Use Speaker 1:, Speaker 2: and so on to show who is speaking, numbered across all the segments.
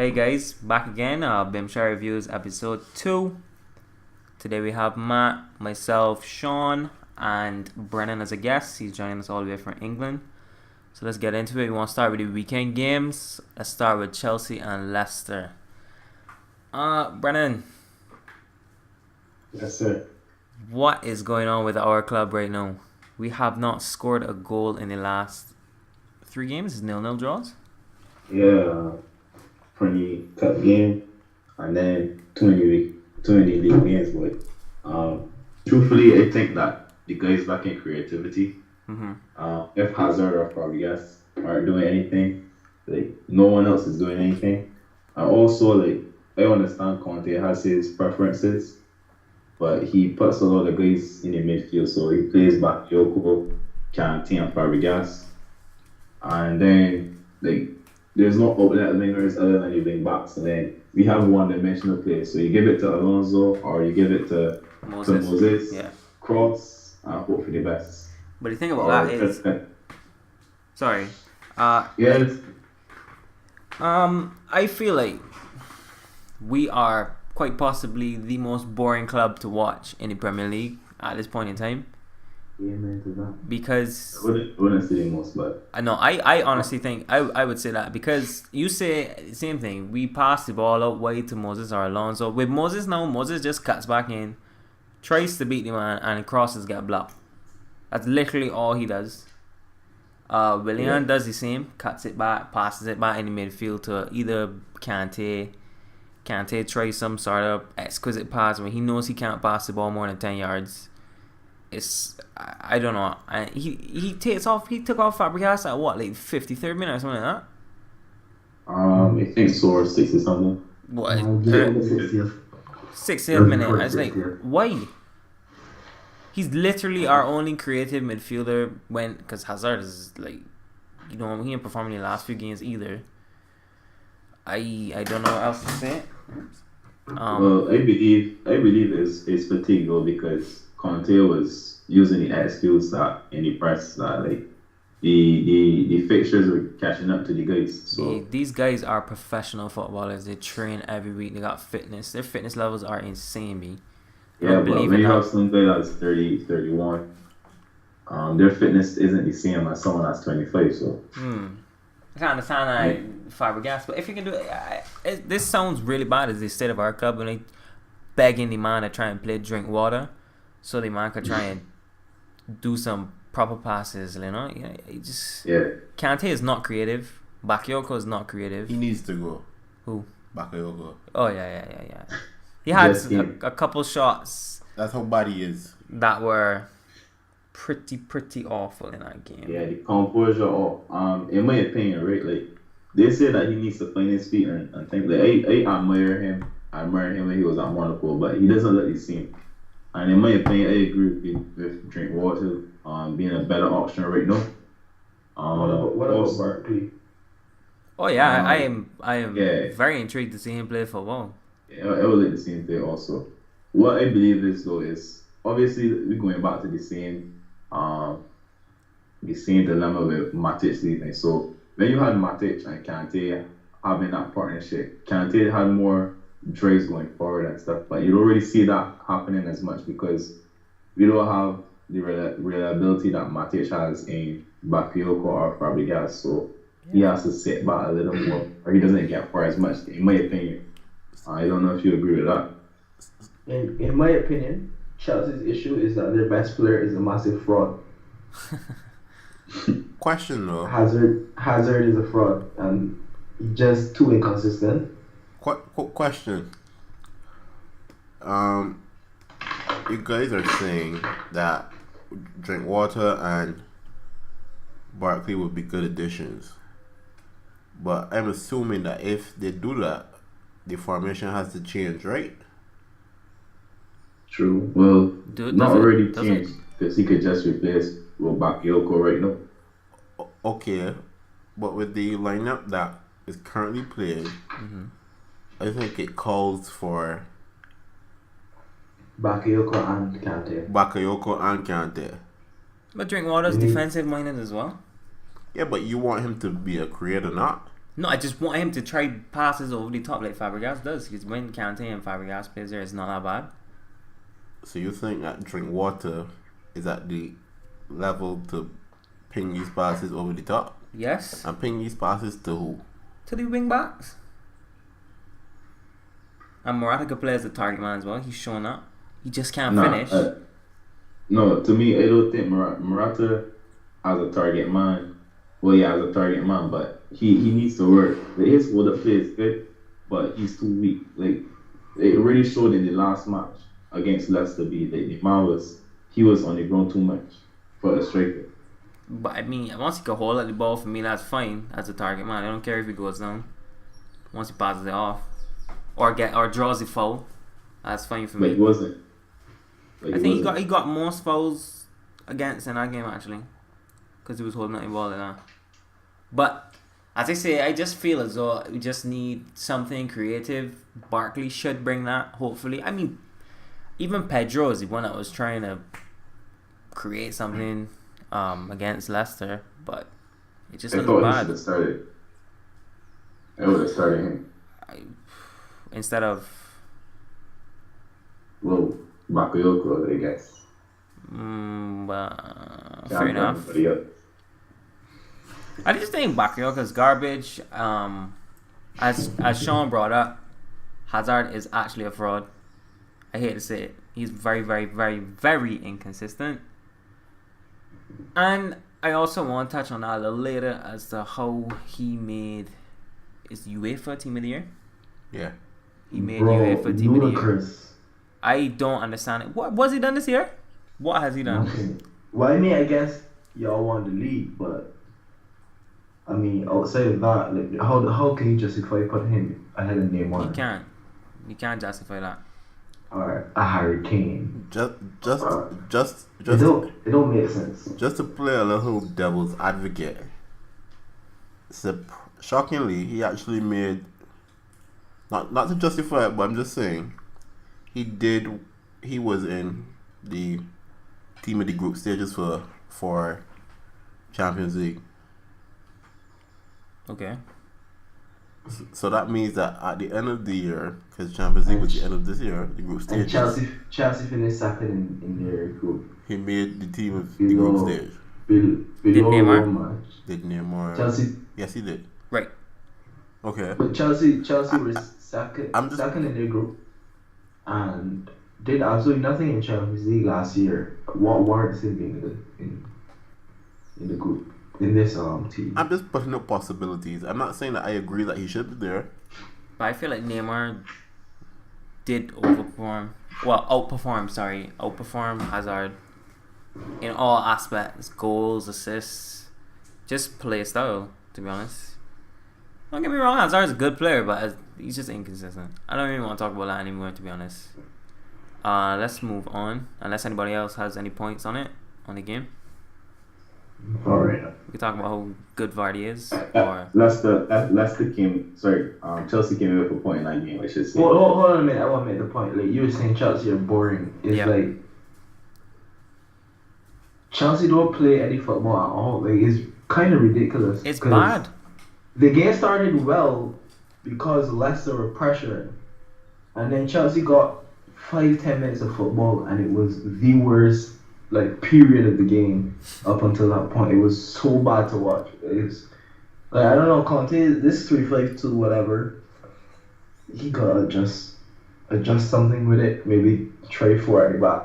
Speaker 1: Hey guys, back again. Bimshire Reviews episode 2. Today we have Matt, myself, Shawn, and Brennan as a guest. He's joining us all the way from England. So let's get into it. We want to start with the weekend games. Let's start with Chelsea and Leicester. Brennan.
Speaker 2: Yes, sir.
Speaker 1: What is going on with our club right now? We have not scored a goal in the last 3 games. It's 0-0 draws.
Speaker 2: Yeah, 20 cup game, and then 20 league games. But truthfully, I think that the guys lack in creativity. If Hazard or Fabregas aren't doing anything, like no one else is doing anything. And also, like I understand Conte has his preferences, but he puts a lot of guys in the midfield. So he plays Bakayoko, Kante, and Fabregas, and then like there's no outlet wingers other than the wing backs, and then we have one-dimensional players. So you give it to Alonso or you give it to Moses,
Speaker 1: Yeah.
Speaker 2: cross, and hope for the best.
Speaker 1: But the thing about that is, sorry.
Speaker 2: Yeah.
Speaker 1: I feel like we are quite possibly the most boring club to watch in the Premier League at this point in time.
Speaker 2: Yeah, man, to that.
Speaker 1: Because
Speaker 2: I wouldn't say the most, but
Speaker 1: I honestly think I would say that, because you say the same thing. We pass the ball out wide to Moses or Alonso. With Moses now, Moses just cuts back in, tries to beat the man, and crosses get blocked. That's literally all he does. Willian does the same, cuts it back, passes it back in the midfield to either Kante. Kante tries some sort of exquisite pass when he knows he can't pass the ball more than 10 yards. I don't know. He took off Fabregas at what, like 53rd minute or something like that?
Speaker 2: I think so, or 60 something.
Speaker 1: What?
Speaker 2: 60th.
Speaker 1: 60th minute. I was like, why? He's literally our only creative midfielder because Hazard is like, he ain't performing in the last few games either. I don't know what else to say.
Speaker 2: Well, I believe it's fatigue though, because Conte was using the excuse that in the press that like the fixtures were catching up to the guys. So
Speaker 1: These guys are professional footballers. They train every week. They got fitness. Their fitness levels are insane, me.
Speaker 2: yeah, but when you have some guy that's 30, 31, their fitness isn't the same as someone that's 25. So
Speaker 1: I can't understand Fabregas, but if you can do it, this sounds really bad as the state of our club when they begging the man to try and drink water, so the man could try and do some proper passes. Kante is not creative. Bakayoko is not creative.
Speaker 3: He needs to go.
Speaker 1: Who?
Speaker 3: Bakayoko.
Speaker 1: Oh yeah. He had a couple shots.
Speaker 3: That's how bad he is.
Speaker 1: That were pretty awful in that game.
Speaker 2: yeah, the composure of in my opinion, right? Like they say that he needs to find his feet and think. Like I admire him. I admired him when he was at Monaco, but he doesn't look the same. And in my opinion, I agree with Drinkwater being a better option right now.
Speaker 4: What about Barkley?
Speaker 1: Oh yeah, I am very intrigued to see him play football.
Speaker 2: Yeah, I would like the same thing also. What I believe is though is obviously we're going back to the same dilemma with Matic leaving. So when you had Matic and Kante having that partnership, Kante had more drives going forward and stuff, but you don't really see that happening as much because we don't have the reliability that Matic has in Bakayoko or Fabregas. So he has to sit back a little more, or he doesn't get far as much, in my opinion. I don't know if you agree with that.
Speaker 4: In my opinion, Chelsea's issue is that their best player is a massive fraud.
Speaker 3: Question though.
Speaker 4: Hazard is a fraud and he's just too inconsistent.
Speaker 3: Question. You guys are saying that Drinkwater and Barkley would be good additions, but I'm assuming that if they do that, the formation has to change, right?
Speaker 2: True. Well, not already
Speaker 1: does
Speaker 2: changed because he could just replace Bakayoko right now.
Speaker 3: Okay, but with the lineup that is currently playing, I think it calls for
Speaker 4: Bakayoko and Kante.
Speaker 1: But Drinkwater's defensive minded as well.
Speaker 3: Yeah, but you want him to be a creator, not?
Speaker 1: No, I just want him to try passes over the top like Fabregas does. Because when Kante and Fabregas plays there, it's not that bad.
Speaker 3: So you think that Drinkwater is at the level to ping these passes over the top?
Speaker 1: Yes.
Speaker 3: And ping these passes to who?
Speaker 1: To the wing backs. And Morata could play as a target man as well. He's shown that. He just can't finish.
Speaker 2: No, to me, I don't think Morata as a target man. Well, yeah, as a target man, but he needs to work. Like, his hold up play is good, but he's too weak. Like, it really showed in the last match against Leicester. The man was on the ground too much for a striker.
Speaker 1: But I mean, once he can hold up the ball for me, that's fine as a target man. I don't care if he goes down. Once he passes it off or draws the foul, that's fine for me.
Speaker 2: Like, he wasn't.
Speaker 1: I think he got most fouls against in that game actually, because he was holding up the ball like that. But as I say, I just feel as though we just need something creative. Barkley should bring that. Hopefully, I mean, even Pedro is the one that was trying to create something against Leicester, but it just looks bad.
Speaker 2: I would have started him
Speaker 1: instead of
Speaker 2: Bakayoko, I guess.
Speaker 1: Fair enough. I just think Bakayoko's garbage. As Shawn brought up, Hazard is actually a fraud. I hate to say it. He's very, very, very, very inconsistent. And I also want to touch on that a little later as to how he made his UEFA Team of the Year.
Speaker 3: Yeah.
Speaker 1: He made UEFA Team of the Year.
Speaker 4: Ludicrous.
Speaker 1: I don't understand it. What was he done this year? What has he done?
Speaker 4: Nothing. Well, I mean, I guess y'all won the league, but I mean, outside of that, like, how can you justify putting him ahead of Neymar?
Speaker 1: You can't justify that.
Speaker 4: Or a Harry Kane.
Speaker 3: Just
Speaker 4: It don't make sense.
Speaker 3: Just to play a little devil's advocate. Shockingly, he actually made, not to justify it, but I'm just saying, he was in the team of the group stages for Champions League.
Speaker 1: Okay.
Speaker 3: So that means that at the end of the year, because Champions League was the end of this year, the group
Speaker 4: And
Speaker 3: stages.
Speaker 4: Chelsea finished second in their group.
Speaker 3: He made the team of the group stage.
Speaker 4: Below
Speaker 1: Neymar?
Speaker 4: Roma.
Speaker 3: Did Neymar?
Speaker 4: Chelsea.
Speaker 3: Yes, he did.
Speaker 1: Right.
Speaker 3: Okay.
Speaker 4: But Chelsea was second in their group, and did absolutely nothing in Champions League last year. What warrants him being in the group in this team?
Speaker 3: I'm just putting up possibilities. I'm not saying that I agree that he should be there.
Speaker 1: But I feel like Neymar did outperform Hazard in all aspects, goals, assists, just play style, to be honest. Don't get me wrong, Hazard's a good player, but he's just inconsistent. I don't even want to talk about that anymore, to be honest. Let's move on, unless anybody else has any points on the game.
Speaker 2: Alright.
Speaker 1: We can talk about how good Vardy is. Or
Speaker 2: Chelsea came in with a point in that game, I should say.
Speaker 4: Well, hold on a minute, I want to make the point. Like, you were saying Chelsea are boring. It's like Chelsea don't play any football at all. Like, it's kind of ridiculous.
Speaker 1: It's bad.
Speaker 4: The game started well because Leicester were pressuring, and then Chelsea got 5-10 minutes of football, and it was the worst period of the game up until that point. It was so bad to watch. It's like, I don't know, Conte, this 3-5-2 whatever, he gotta adjust something with it. Maybe try 4 at the back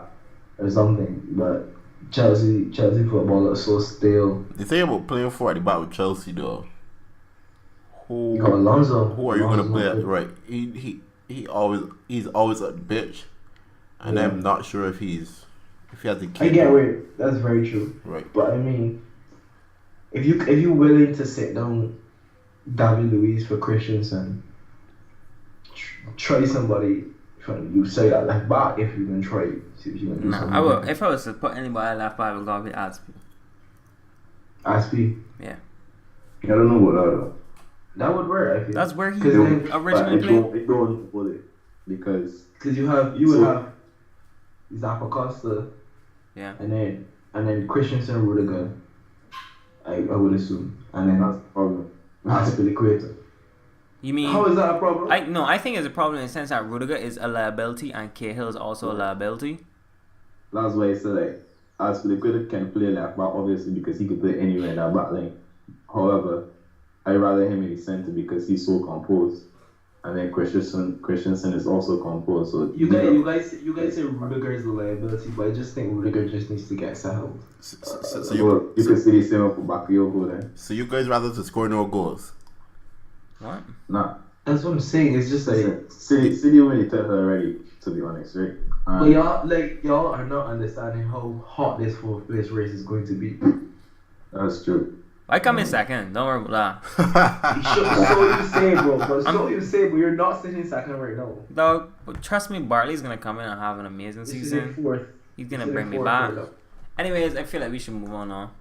Speaker 4: or something. But Chelsea football looks so stale.
Speaker 3: The thing about playing 4 at the back with Chelsea though,
Speaker 4: You got Alonso.
Speaker 3: who are you gonna play at? Right, he's always a bitch, and
Speaker 4: Yeah.
Speaker 3: I'm not sure if he has the key.
Speaker 4: I get where that's very true.
Speaker 3: Right.
Speaker 4: But I mean, if you're willing to sit down David Luiz for Christensen, try somebody from you say that left back if you can try. See if you can do something.
Speaker 1: I would. If I was to put anybody at left back, I would go with Aspie.
Speaker 4: Aspie.
Speaker 1: Yeah.
Speaker 2: I don't know about that though.
Speaker 4: That would work. I feel.
Speaker 1: That's where he
Speaker 4: 'Cause then-
Speaker 1: originally played.
Speaker 2: It don't put it because
Speaker 4: you would have Zappacosta.
Speaker 1: Yeah.
Speaker 4: And then Christensen Rudiger. I would assume, and then
Speaker 2: that's the problem.
Speaker 4: Aspilicueta.
Speaker 1: You mean?
Speaker 4: How is that a problem?
Speaker 1: I think it's a problem in the sense that Rudiger is a liability and Cahill is also a liability.
Speaker 2: That's why I said like, as for the Critic can play left back obviously because he could play anywhere in that back line. However, I rather him in the centre because he's so composed. And then Christensen is also composed. So
Speaker 4: you guys say Rudiger is a liability, but I just think Rudiger just needs to get settled.
Speaker 3: So
Speaker 2: you could say the same for Bakayoko then.
Speaker 3: So you guys rather to score no goals?
Speaker 1: What?
Speaker 2: Nah.
Speaker 4: That's what I'm saying. It's just like
Speaker 2: City already told her already, to be honest, right?
Speaker 4: but y'all are not understanding how hot this fourth place race is going to be.
Speaker 2: That's true.
Speaker 1: I come in second. Don't worry about that.
Speaker 4: So you say, bro. But so you say, but you're not sitting second right now.
Speaker 1: Dog, but trust me, Bartley's gonna come in and have an amazing season.
Speaker 4: Fourth.
Speaker 1: He's gonna bring me back.
Speaker 4: Right.
Speaker 1: Anyways, I feel like we should move on now.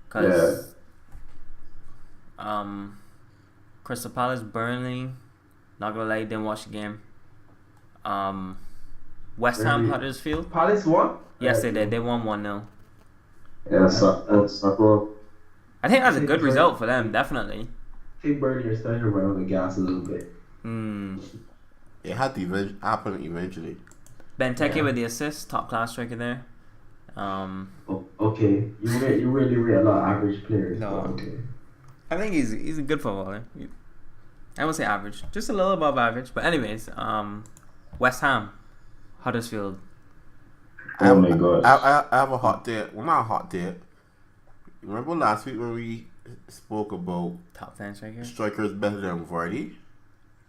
Speaker 1: Cause Crystal Palace, Burnley. Not gonna lie, didn't watch the game. West Ham, Huddersfield.
Speaker 4: Palace won?
Speaker 1: Yes, they did. They won 1-0.
Speaker 2: Yeah, Sako.
Speaker 1: I think that's a good result for them, definitely.
Speaker 4: I think Burnley are starting to run on the gas a little bit.
Speaker 3: It had to happen eventually.
Speaker 1: Benteke with the assist, top class striker there.
Speaker 4: Okay, you really rate a lot of average players.
Speaker 1: No.
Speaker 4: Okay.
Speaker 1: I think he's a good footballer. I won't say average, just a little above average. But anyways, West Ham, Huddersfield.
Speaker 2: Oh my gosh.
Speaker 3: I have a hot take. Well, not a hot take. Remember last week when we spoke about
Speaker 1: Top 10 striker?
Speaker 3: strikers better than Vardy?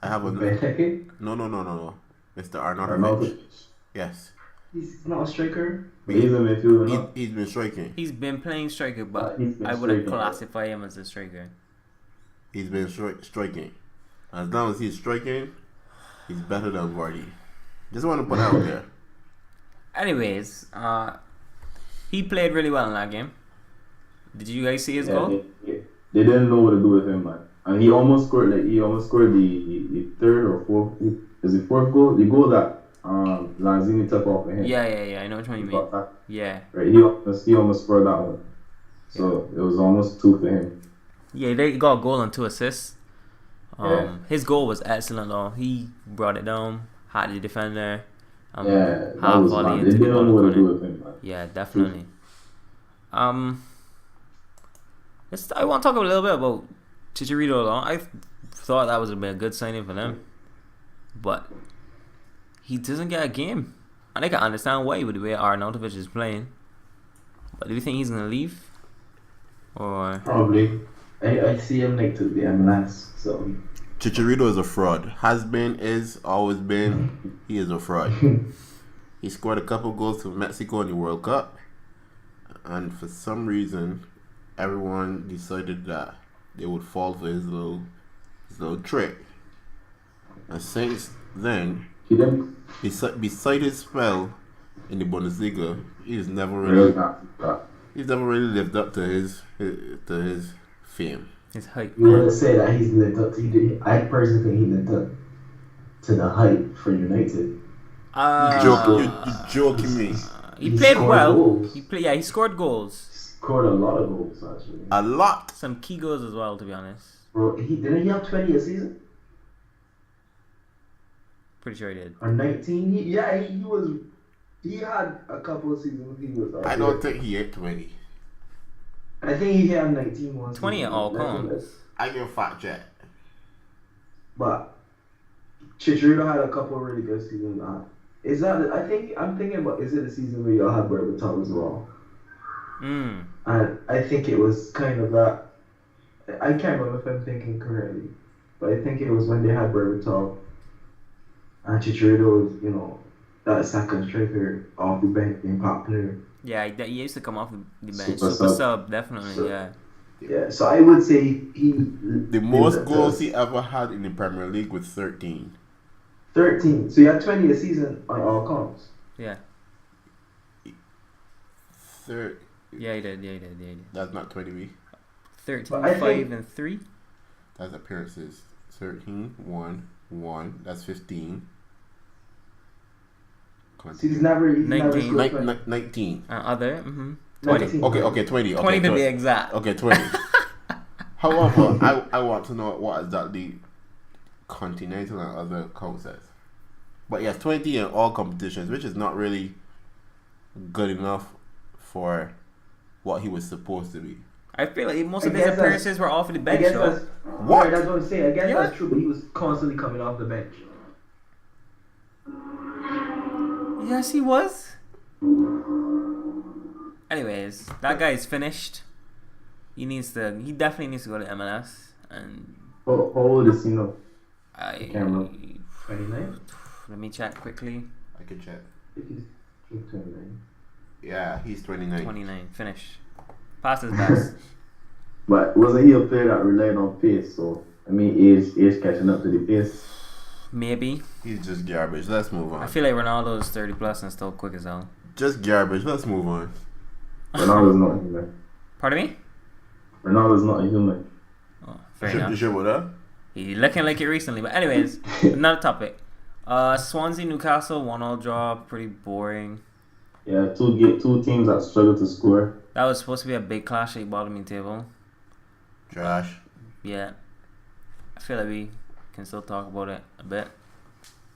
Speaker 3: I have a
Speaker 4: Benteke?
Speaker 3: no. Mr. Arnautovic. Yes.
Speaker 4: He's not a striker.
Speaker 2: But he's a midfielder, no?
Speaker 3: He's been striking.
Speaker 1: He's been playing striker, but
Speaker 2: He's been
Speaker 1: I wouldn't
Speaker 2: striking.
Speaker 1: classify him as a striker.
Speaker 3: He's been striking. As long as he's striking, he's better than Vardy. Just want to put that out there.
Speaker 1: Anyways, he played really well in that game. Did you guys see his goal?
Speaker 2: They didn't know what to do with him, man. And he almost scored the third or fourth. Is it fourth goal? The goal that Lanzini took off of him.
Speaker 1: Yeah. I know which one you mean. Yeah.
Speaker 2: Right. He almost scored that one. So it was almost 2 for him.
Speaker 1: Yeah, he got a goal and 2 assists.
Speaker 2: Yeah.
Speaker 1: His goal was excellent though. He brought it down, had the defender.
Speaker 2: Yeah, that
Speaker 1: half
Speaker 2: was
Speaker 1: volley
Speaker 2: man.
Speaker 1: into
Speaker 2: They
Speaker 1: the
Speaker 2: didn't know what to
Speaker 1: corner.
Speaker 2: do with him, man.
Speaker 1: Yeah, definitely. I want to talk a little bit about Chicharito though. I thought that was a good signing for them, but he doesn't get a game, and I can understand why with the way Arnautovic is playing. But do you think he's gonna leave, or
Speaker 4: Probably. I see him linked to the MLS. So
Speaker 3: Chicharito is a fraud. Has been, is, always been. He is a fraud. He scored a couple goals for Mexico in the World Cup, and for some reason, everyone decided that they would fall for his little trick. And since then,
Speaker 2: He didn't
Speaker 3: beside his spell in the Bundesliga, he's never
Speaker 2: really
Speaker 3: really lived up to his fame.
Speaker 1: his height?
Speaker 4: you want to say that he's lived up to? I personally think he lived up to the hype for United.
Speaker 3: You joking me?
Speaker 1: He
Speaker 4: He
Speaker 1: played
Speaker 4: scored
Speaker 1: well.
Speaker 4: goals.
Speaker 1: He scored goals.
Speaker 4: Scored a lot of goals actually.
Speaker 3: A lot.
Speaker 1: Some key goals as well, to be honest.
Speaker 4: Bro, didn't he have 20 a season
Speaker 1: Pretty sure he did.
Speaker 4: or 19? He had a couple of seasons. He was.
Speaker 3: I don't think he hit 20.
Speaker 4: I think he had 19 once.
Speaker 1: 20 at all counts.
Speaker 3: I can fact check.
Speaker 4: But Chicharito had a couple of really good seasons. I'm thinking about, is it the season where y'all had Berbatov as well? And I think it was kind of that. I can't remember if I'm thinking correctly, but I think it was when they had Berbatov and Chicharito was, that second striker off the bench in pop player.
Speaker 1: Yeah, he used to come off the bench.
Speaker 2: Super
Speaker 1: Super
Speaker 2: sub.
Speaker 1: sub, definitely.
Speaker 4: So-
Speaker 1: Yeah.
Speaker 4: Yeah, so I would say he.
Speaker 3: The most goals he ever had in the Premier League was 13.
Speaker 4: 13. So you had 20 a season on all counts.
Speaker 1: Yeah. Yeah, he did.
Speaker 3: That's not 20B.
Speaker 1: 13,
Speaker 4: But I
Speaker 1: 5,
Speaker 4: think-
Speaker 1: and 3.
Speaker 3: That's appearances. 13, 1. That's 15.
Speaker 4: So he's never
Speaker 1: 19.
Speaker 4: scored 20.
Speaker 3: 19.
Speaker 1: Other. 20.
Speaker 4: 19.
Speaker 3: Okay, 20. Okay,
Speaker 1: 20 to be
Speaker 3: 20.
Speaker 1: exact.
Speaker 3: Okay, 20. However, I want to know what exactly continental and other coaches. But he has 20 in all competitions, which is not really good enough for what he was supposed to be.
Speaker 1: I feel like most
Speaker 4: I
Speaker 1: of his
Speaker 4: guess
Speaker 1: appearances were off of the
Speaker 4: I
Speaker 1: bench,
Speaker 4: guess
Speaker 1: though.
Speaker 4: that's
Speaker 3: What?
Speaker 4: Right, that's what I'm saying. I guess
Speaker 1: Yeah.
Speaker 4: that's true, but he was constantly coming off the bench.
Speaker 1: Yes, he was. Anyways, that guy is finished. He definitely needs to go to MLS. And
Speaker 2: How old is he now?
Speaker 1: I
Speaker 2: can't remember.
Speaker 4: 29?
Speaker 1: let me check quickly.
Speaker 3: I can check.
Speaker 4: I think he's 29.
Speaker 3: Yeah, he's 29.
Speaker 1: 29, finished. Past his best.
Speaker 2: But wasn't he a player that relied on pace? So I mean, age catching up to the pace.
Speaker 1: Maybe.
Speaker 3: He's just garbage. Let's move on.
Speaker 1: I feel like Ronaldo is 30 plus and still quick as hell.
Speaker 3: Just garbage. Let's move on.
Speaker 2: Ronaldo's not a human.
Speaker 1: Pardon me?
Speaker 2: Ronaldo's not a human.
Speaker 1: Oh, fair
Speaker 3: You
Speaker 1: enough.
Speaker 3: sure about that?
Speaker 1: He's looking like it recently. But anyways, another topic. Swansea Newcastle 1-1 draw, pretty boring.
Speaker 2: Yeah, two teams that struggle to score.
Speaker 1: That was supposed to be a big clash at bottoming table.
Speaker 3: Trash.
Speaker 1: Yeah. I feel like we can still talk about it a bit.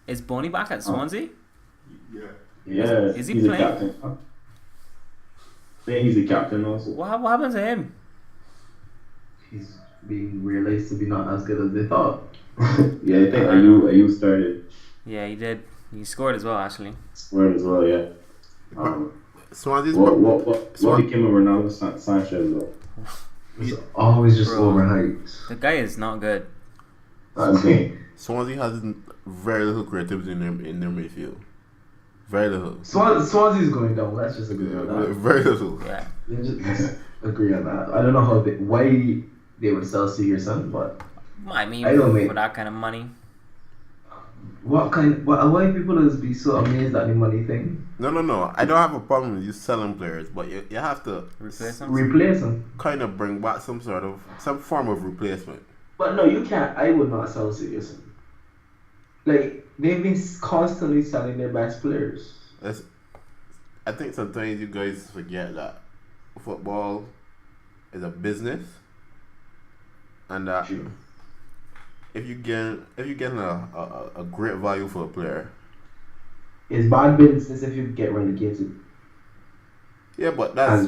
Speaker 1: Is Boney back at Swansea?
Speaker 3: Yeah.
Speaker 2: Yeah,
Speaker 1: Is he
Speaker 2: he's
Speaker 1: playing?
Speaker 2: a captain. Yeah, he's a captain also.
Speaker 1: What happened to him?
Speaker 4: He's being realized to be not as good as they thought.
Speaker 2: Yeah, I think Ayu started
Speaker 1: Yeah, he did. He scored as well, actually.
Speaker 2: scoring as well. Yeah.
Speaker 3: Swansea's
Speaker 2: What became of Ronaldo Sanchez though?
Speaker 4: He's always just
Speaker 1: Bro.
Speaker 4: overhyped.
Speaker 1: The guy is not good.
Speaker 2: That's the
Speaker 3: Swansea has very little creativity in their midfield. Very little.
Speaker 4: Swansea's going down. Let's just agree on that.
Speaker 3: Very little.
Speaker 1: Yeah.
Speaker 4: Let's just agree on that. I don't know why they would sell Segerson, but
Speaker 1: I mean,
Speaker 4: I don't mean-
Speaker 1: for that kind of money.
Speaker 4: why people is be so amazed at the money thing?
Speaker 3: No. I don't have a problem with you selling players, but you have to
Speaker 1: Replace him?
Speaker 4: Replace them.
Speaker 3: kind of bring back some form of replacement.
Speaker 4: But no, you can't. I would not sell Segerson. Like, they've been constantly selling their best players.
Speaker 3: I think sometimes you guys forget that football is a business, and that
Speaker 4: True.
Speaker 3: if you get a great value for a player,
Speaker 4: It's bad business if you get relegated.
Speaker 3: yeah, but that's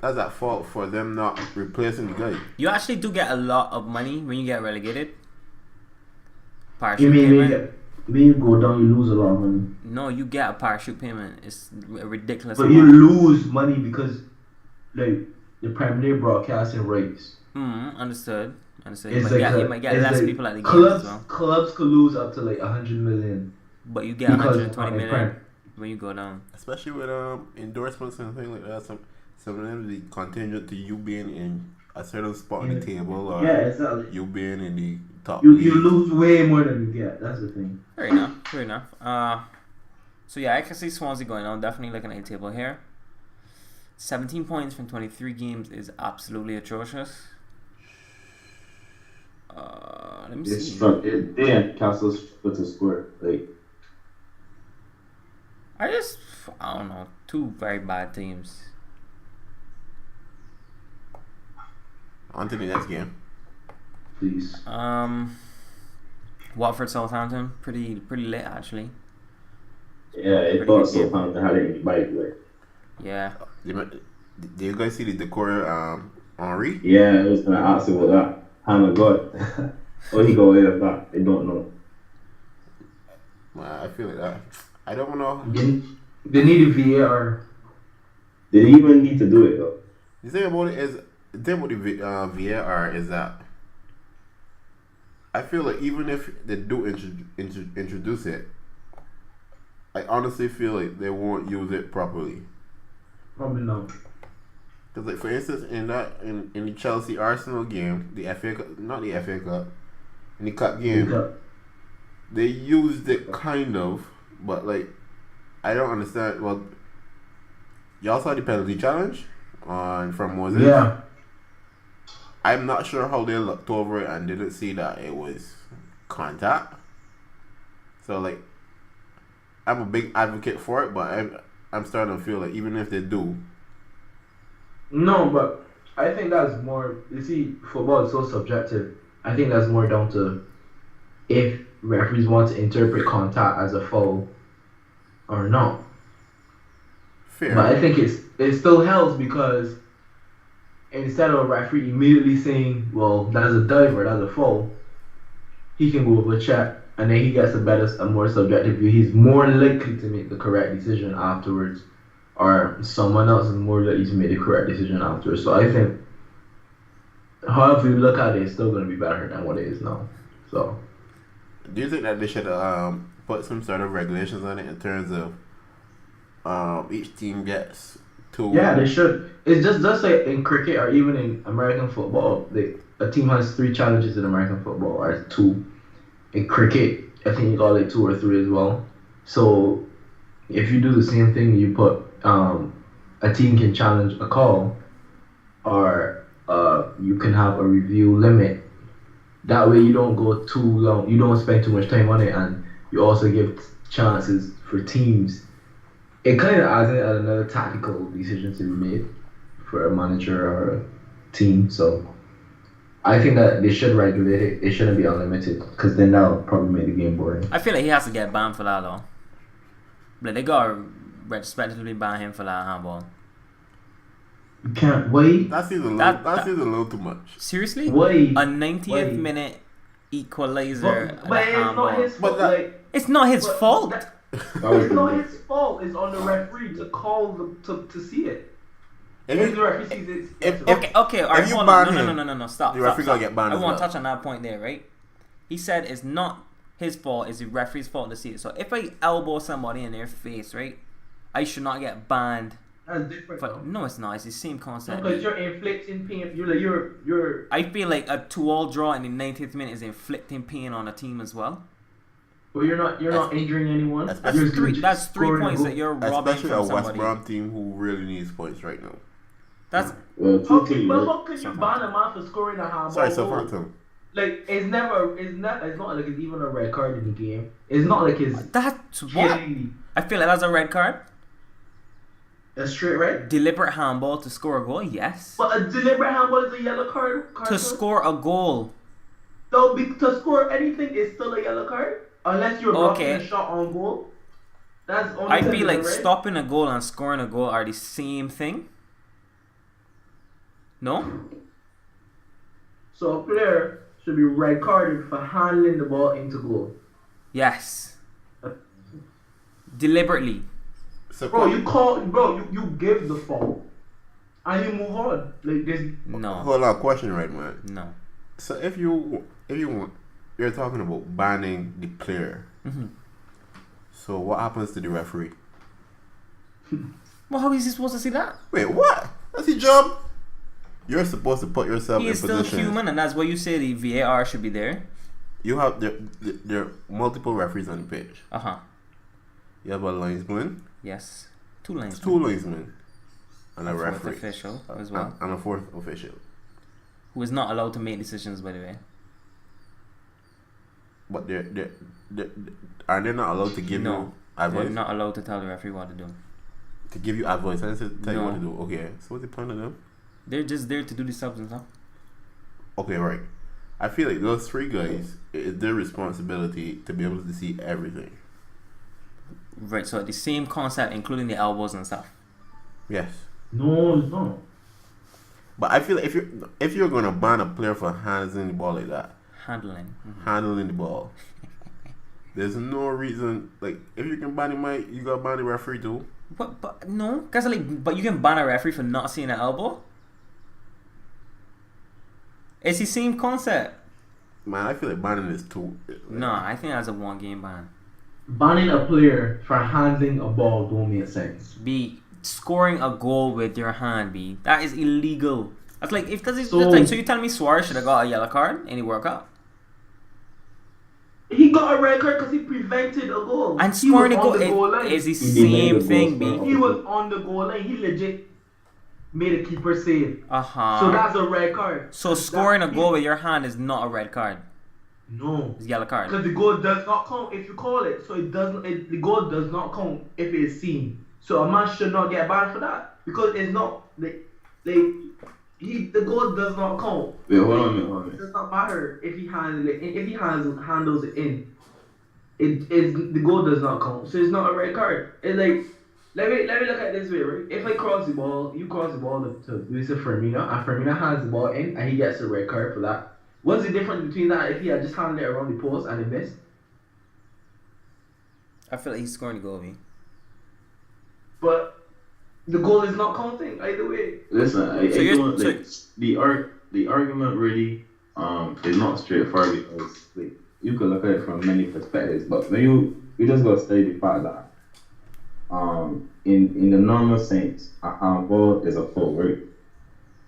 Speaker 3: at fault for them not replacing the guy.
Speaker 1: You actually do get a lot of money when you get relegated. Parachute
Speaker 4: You mean
Speaker 1: payment.
Speaker 4: when you go down, you lose a lot of money.
Speaker 1: No, you get a parachute payment. It's a ridiculous
Speaker 4: But you
Speaker 1: amount.
Speaker 4: lose money because, like, the Premier League broadcasting rights.
Speaker 1: Understood. You
Speaker 4: It's
Speaker 1: might get
Speaker 4: it's
Speaker 1: less
Speaker 4: like
Speaker 1: people at the games
Speaker 4: clubs,
Speaker 1: as well.
Speaker 4: Clubs could lose up to like 100 million.
Speaker 1: But you get
Speaker 4: because
Speaker 1: 120
Speaker 4: of
Speaker 1: million
Speaker 4: Prem.
Speaker 1: when you go down.
Speaker 3: Especially with endorsements and things like that. Some of them be contingent to you being in a certain spot on the table, or
Speaker 4: Yeah, exactly.
Speaker 3: you being in the top.
Speaker 4: You
Speaker 3: league.
Speaker 4: lose way more than you get. That's the thing.
Speaker 1: Fair enough. So yeah, I can see Swansea going on. Definitely looking at the table here. 17 points from 23 games is absolutely atrocious. Let me see.
Speaker 2: They and Castle struggle to score. Like
Speaker 1: I don't know. Two very bad teams.
Speaker 3: On to the next game.
Speaker 4: Please.
Speaker 1: Watford Southampton, pretty lit actually.
Speaker 2: yeah, it
Speaker 1: Pretty
Speaker 2: thought
Speaker 1: good game.
Speaker 2: Southampton had it in the bike. Like
Speaker 1: Yeah.
Speaker 3: Did you guys see the decor Henri?
Speaker 2: yeah, I was gonna ask about that. Hand of God. Oh, he go away with that. I don't know.
Speaker 3: I feel like that. I don't know.
Speaker 4: They need a VAR.
Speaker 2: Did he even need to do it though?
Speaker 3: The thing about it is, the thing about the VAR is that I feel like even if they do introduce it, I honestly feel like they won't use it properly.
Speaker 4: Probably not.
Speaker 3: Because, like, for instance, in the Chelsea Arsenal game, the FA Cup, not the FA Cup, in the cup game, they used it kind of, but like, I don't understand. Well, y'all saw the penalty challenge from Moses.
Speaker 4: Yeah.
Speaker 3: I'm not sure how they looked over it and didn't see that it was contact. So, like, I'm a big advocate for it, but I'm starting to feel like even if they do.
Speaker 4: No, but I think that's more. You see, football is so subjective. I think that's more down to if referees want to interpret contact as a foul or not.
Speaker 3: Fair.
Speaker 4: But I think it still helps because instead of a referee immediately saying, well, that's a dive or that's a foul, he can go over check and then he gets a more subjective view. He's more likely to make the correct decision afterwards, or someone else is more likely to make the correct decision afterwards. So I think, however you look at it, it's still going to be better than what it is now. So,
Speaker 3: do you think that they should put some sort of regulations on it in terms of each team gets two?
Speaker 4: yeah, they should. It's just like in cricket or even in American football, a team has 3 challenges in American football or 2. In cricket, I think you got like 2 or 3 as well. So if you do the same thing, you put a team can challenge a call, or you can have a review limit. That way you don't go too long, you don't spend too much time on it, and you also give chances for teams. It kind of adds in another tactical decision to be made for a manager or a team. So I think that they should regulate it. It shouldn't be unlimited because then that'll probably make the game boring.
Speaker 1: I feel like he has to get banned for that though. Like they gotta respectively ban him for that handball.
Speaker 4: You can't wait.
Speaker 3: That seems a little too much.
Speaker 1: Seriously?
Speaker 4: Wait.
Speaker 1: A 90th
Speaker 4: Wait.
Speaker 1: minute equalizer.
Speaker 4: But it's not his fault.
Speaker 1: It's not his fault.
Speaker 4: It's not his fault. It's on the referee to call to see it. If the referee sees it,
Speaker 1: Okay, alright,
Speaker 3: if you
Speaker 1: hold
Speaker 3: ban
Speaker 1: on.
Speaker 3: him,
Speaker 1: No, stop.
Speaker 3: the referee
Speaker 1: stop.
Speaker 3: gotta get banned
Speaker 1: I
Speaker 3: as
Speaker 1: want to
Speaker 3: well.
Speaker 1: touch on that point there, right? He said it's not his fault, it's the referee's fault to see it. So if I elbow somebody in their face, right, I should not get banned.
Speaker 4: that's different.
Speaker 1: For, no, it's not. It's the same concept.
Speaker 4: Because you're inflicting pain. You're.
Speaker 1: I feel like a 2-all draw in the 90th minute is inflicting pain on a team as well.
Speaker 4: Well, you're not injuring anyone.
Speaker 3: That's
Speaker 1: That's
Speaker 4: You're
Speaker 1: three.
Speaker 4: just
Speaker 1: That's 3
Speaker 4: scoring a
Speaker 1: points
Speaker 4: goal.
Speaker 1: that you're robbing
Speaker 3: Especially
Speaker 1: from
Speaker 3: a West
Speaker 1: somebody.
Speaker 3: Brom team who really needs points right now.
Speaker 1: That's
Speaker 2: Well,
Speaker 4: How
Speaker 2: two things.
Speaker 4: how can you ban a man for scoring a handball?
Speaker 3: Sorry,
Speaker 4: goal?
Speaker 3: Southampton.
Speaker 4: Like it's not like it's even a red card in the game. It's not like it's
Speaker 1: that's what
Speaker 4: killing
Speaker 1: I feel like that's a red card.
Speaker 4: a straight red.
Speaker 1: Deliberate handball to score a goal, yes.
Speaker 4: But a deliberate handball is a yellow card.
Speaker 1: To score a goal,
Speaker 4: To score anything is still a yellow card unless you're blocking
Speaker 1: Okay.
Speaker 4: a shot on goal. That's only.
Speaker 1: I
Speaker 4: time
Speaker 1: feel
Speaker 4: it's a
Speaker 1: like
Speaker 4: red.
Speaker 1: stopping a goal and scoring a goal are the same thing. No?
Speaker 4: So a player should be red carded for handling the ball into goal.
Speaker 1: Yes. Deliberately.
Speaker 3: So
Speaker 4: Bro, you give the foul and you move on. Like this.
Speaker 1: No.
Speaker 3: hold on, question, right, man.
Speaker 1: No.
Speaker 3: So if you want, you're talking about banning the player.
Speaker 1: Mhm.
Speaker 3: So what happens to the referee?
Speaker 1: Well, how is he supposed to see that?
Speaker 3: Wait, what? That's his job. You're supposed to put yourself
Speaker 1: He
Speaker 3: in
Speaker 1: is still
Speaker 3: position.
Speaker 1: human, and that's why you say the VAR should be there.
Speaker 3: You have there are multiple referees on the pitch. You have a linesman,
Speaker 1: Yes. 2 lanes.
Speaker 3: 2 linesmen, and a
Speaker 1: Fourth
Speaker 3: referee
Speaker 1: official as well,
Speaker 3: and a 4th official.
Speaker 1: who is not allowed to make decisions, by the way.
Speaker 3: But are they not allowed to give
Speaker 1: No.
Speaker 3: you advice?
Speaker 1: They're not allowed to tell the referee what to do.
Speaker 3: To give you advice and to tell you what to
Speaker 1: No.
Speaker 3: do. Okay, so what's the point of them?
Speaker 1: They're just there to do the subs and stuff.
Speaker 3: Okay, right. I feel like those 3 guys, it's their responsibility to be able to see everything.
Speaker 1: Right, so the same concept, including the elbows and stuff.
Speaker 3: Yes.
Speaker 4: No, it's not.
Speaker 3: But I feel like if you're gonna ban a player for handling the ball like that,
Speaker 1: Handling. Mhm.
Speaker 3: handling the ball, there's no reason, like, if you can ban him, you gotta ban the referee too.
Speaker 1: But no, cause but you can ban a referee for not seeing an elbow. It's the same concept.
Speaker 3: Man, I feel like banning is too.
Speaker 1: No, I think that's a 1-game ban.
Speaker 4: Banning a player for handling a ball don't make sense.
Speaker 1: B, scoring a goal with your hand, B, that is illegal. That's like
Speaker 4: So
Speaker 1: you telling me Suarez should have got a yellow card in the World Cup?
Speaker 4: he got a red card because he prevented a goal.
Speaker 1: And
Speaker 4: He
Speaker 1: scoring a
Speaker 4: was
Speaker 1: goal
Speaker 4: on the goal line.
Speaker 1: is the
Speaker 2: He did make
Speaker 1: same
Speaker 2: a
Speaker 1: thing,
Speaker 2: goal,
Speaker 1: B.
Speaker 4: He was on the goal line. He legit made a keeper save. So that's a red card.
Speaker 1: So scoring a goal with your hand is not a red card.
Speaker 4: No.
Speaker 1: It's a yellow card.
Speaker 4: Because the goal does not count if you call it. So it doesn't. The goal does not count if it's seen. So a man should not get banned for that because it's not like The goal does not count.
Speaker 2: Wait, hold on a minute,
Speaker 4: It does not matter if he handles it in. It is the goal does not count, so it's not a red card. It's like let me look at it this way, right? If I cross the ball, you cross the ball to Luisa Firmino, and Firmino hands the ball in, and he gets a red card for that. What's the difference between that if he had just handled it around the post and it missed?
Speaker 1: I feel like he's scoring the goal, me.
Speaker 4: But the goal is not counting either way.
Speaker 2: Listen, I
Speaker 1: So you're-
Speaker 2: don't like the argument really is not straightforward because like you could look at it from many perspectives, but when you just gotta study the fact that in the normal sense a handball is a full right,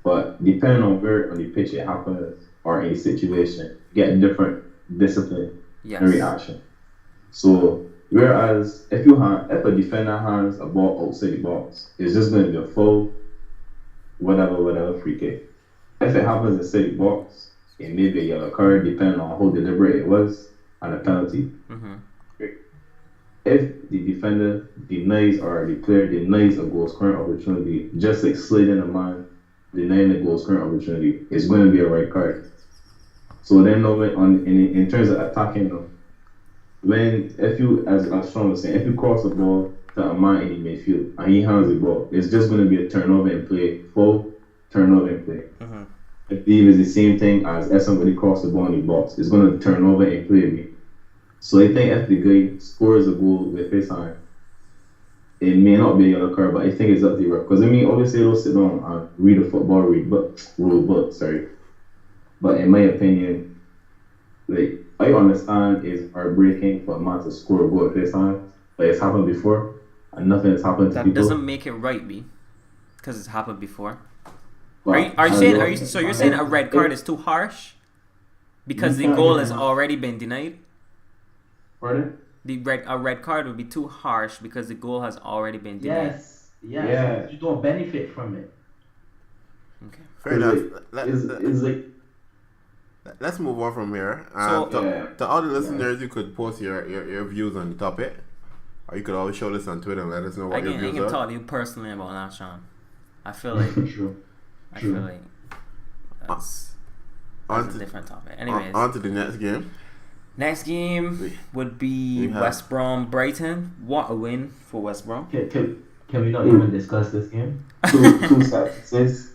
Speaker 2: but depending on where on the pitch it happens or in a situation, you get different discipline
Speaker 1: Yes.
Speaker 2: and reaction. So whereas if a defender hands a ball outside the box, it's just going to be a full whatever free kick. If it happens inside the box, it may be a yellow card depending on how deliberate it was and a penalty.
Speaker 1: Mm-hmm.
Speaker 2: If the defender denies or the player denies a goal scoring opportunity, just like sliding a man denying the goal scoring opportunity, it's going to be a red card. So then in terms of attacking them, if you, as Shawn was saying, if you cross the ball to a man in the midfield and he hands the ball, it's just going to be a turnover in play, full turnover in play.
Speaker 1: Mm-hmm.
Speaker 2: I believe it's the same thing as if somebody crosses the ball in the box, it's going to turn over in play me. So I think if the guy scores a goal with his hand, it may not be a yellow card, but I think it's up to the ref. Because I mean, obviously, they'll sit down and read a football rule book, sorry. But in my opinion, like, I understand it's heartbreaking for a man to score a goal with his hand. Like, it's happened before, and nothing has happened to
Speaker 1: That
Speaker 2: people.
Speaker 1: doesn't make it right, B. Because it's happened before.
Speaker 2: But
Speaker 1: So you're saying a red card is too harsh? Because the goal has already been denied?
Speaker 2: Pardon?
Speaker 1: A red card would be too harsh because the goal has already been denied.
Speaker 4: Yes.
Speaker 2: Yeah.
Speaker 4: You don't benefit from it.
Speaker 1: Okay.
Speaker 3: Fair enough.
Speaker 2: It's like
Speaker 3: Let's move on from here.
Speaker 1: So-
Speaker 3: To all the listeners, you could post your views on the topic, or you could always show this on Twitter and let us know
Speaker 1: I
Speaker 3: what your
Speaker 1: can
Speaker 3: views are.
Speaker 1: talk to you personally about that, Shawn. I feel like
Speaker 2: true.
Speaker 1: that's
Speaker 3: On
Speaker 1: a
Speaker 3: to,
Speaker 1: different topic. Anyways,
Speaker 3: on to the next game.
Speaker 1: next game would be
Speaker 3: We have-
Speaker 1: West Brom Brighton. What a win for West Brom.
Speaker 4: Can we not even discuss this game?
Speaker 2: Two set pieces.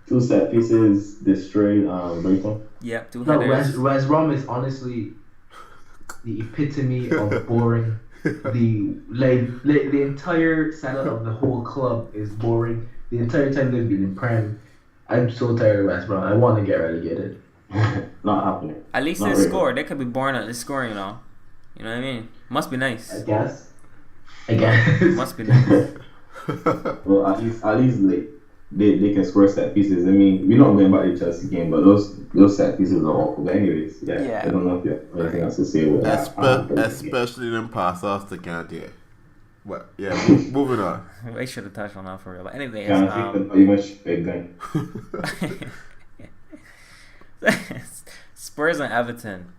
Speaker 2: Two set pieces destroyed Brighton.
Speaker 1: Yep, two
Speaker 4: No,
Speaker 1: headers.
Speaker 4: West Brom is honestly the epitome of boring. The entire setup of the whole club is boring. The entire time they've been in Prem, I'm so tired of West Brom. I want to get relegated.
Speaker 2: Not happening.
Speaker 1: At least
Speaker 2: Not
Speaker 1: they
Speaker 2: really.
Speaker 1: scored. They could be born at the scoring, you know. You know what I mean? Must be nice.
Speaker 4: I guess.
Speaker 1: Must be nice.
Speaker 2: Well, at least like they can score set pieces. I mean, we're not going back to the Chelsea game, but those set pieces are awful. But anyways, yeah. I don't know if you have anything else to say about that.
Speaker 3: Especially them pass offs to Kanté. But yeah, moving on.
Speaker 1: We should have touched on that for real. But anyways,
Speaker 2: Can't even big gun.
Speaker 1: Spurs and Everton.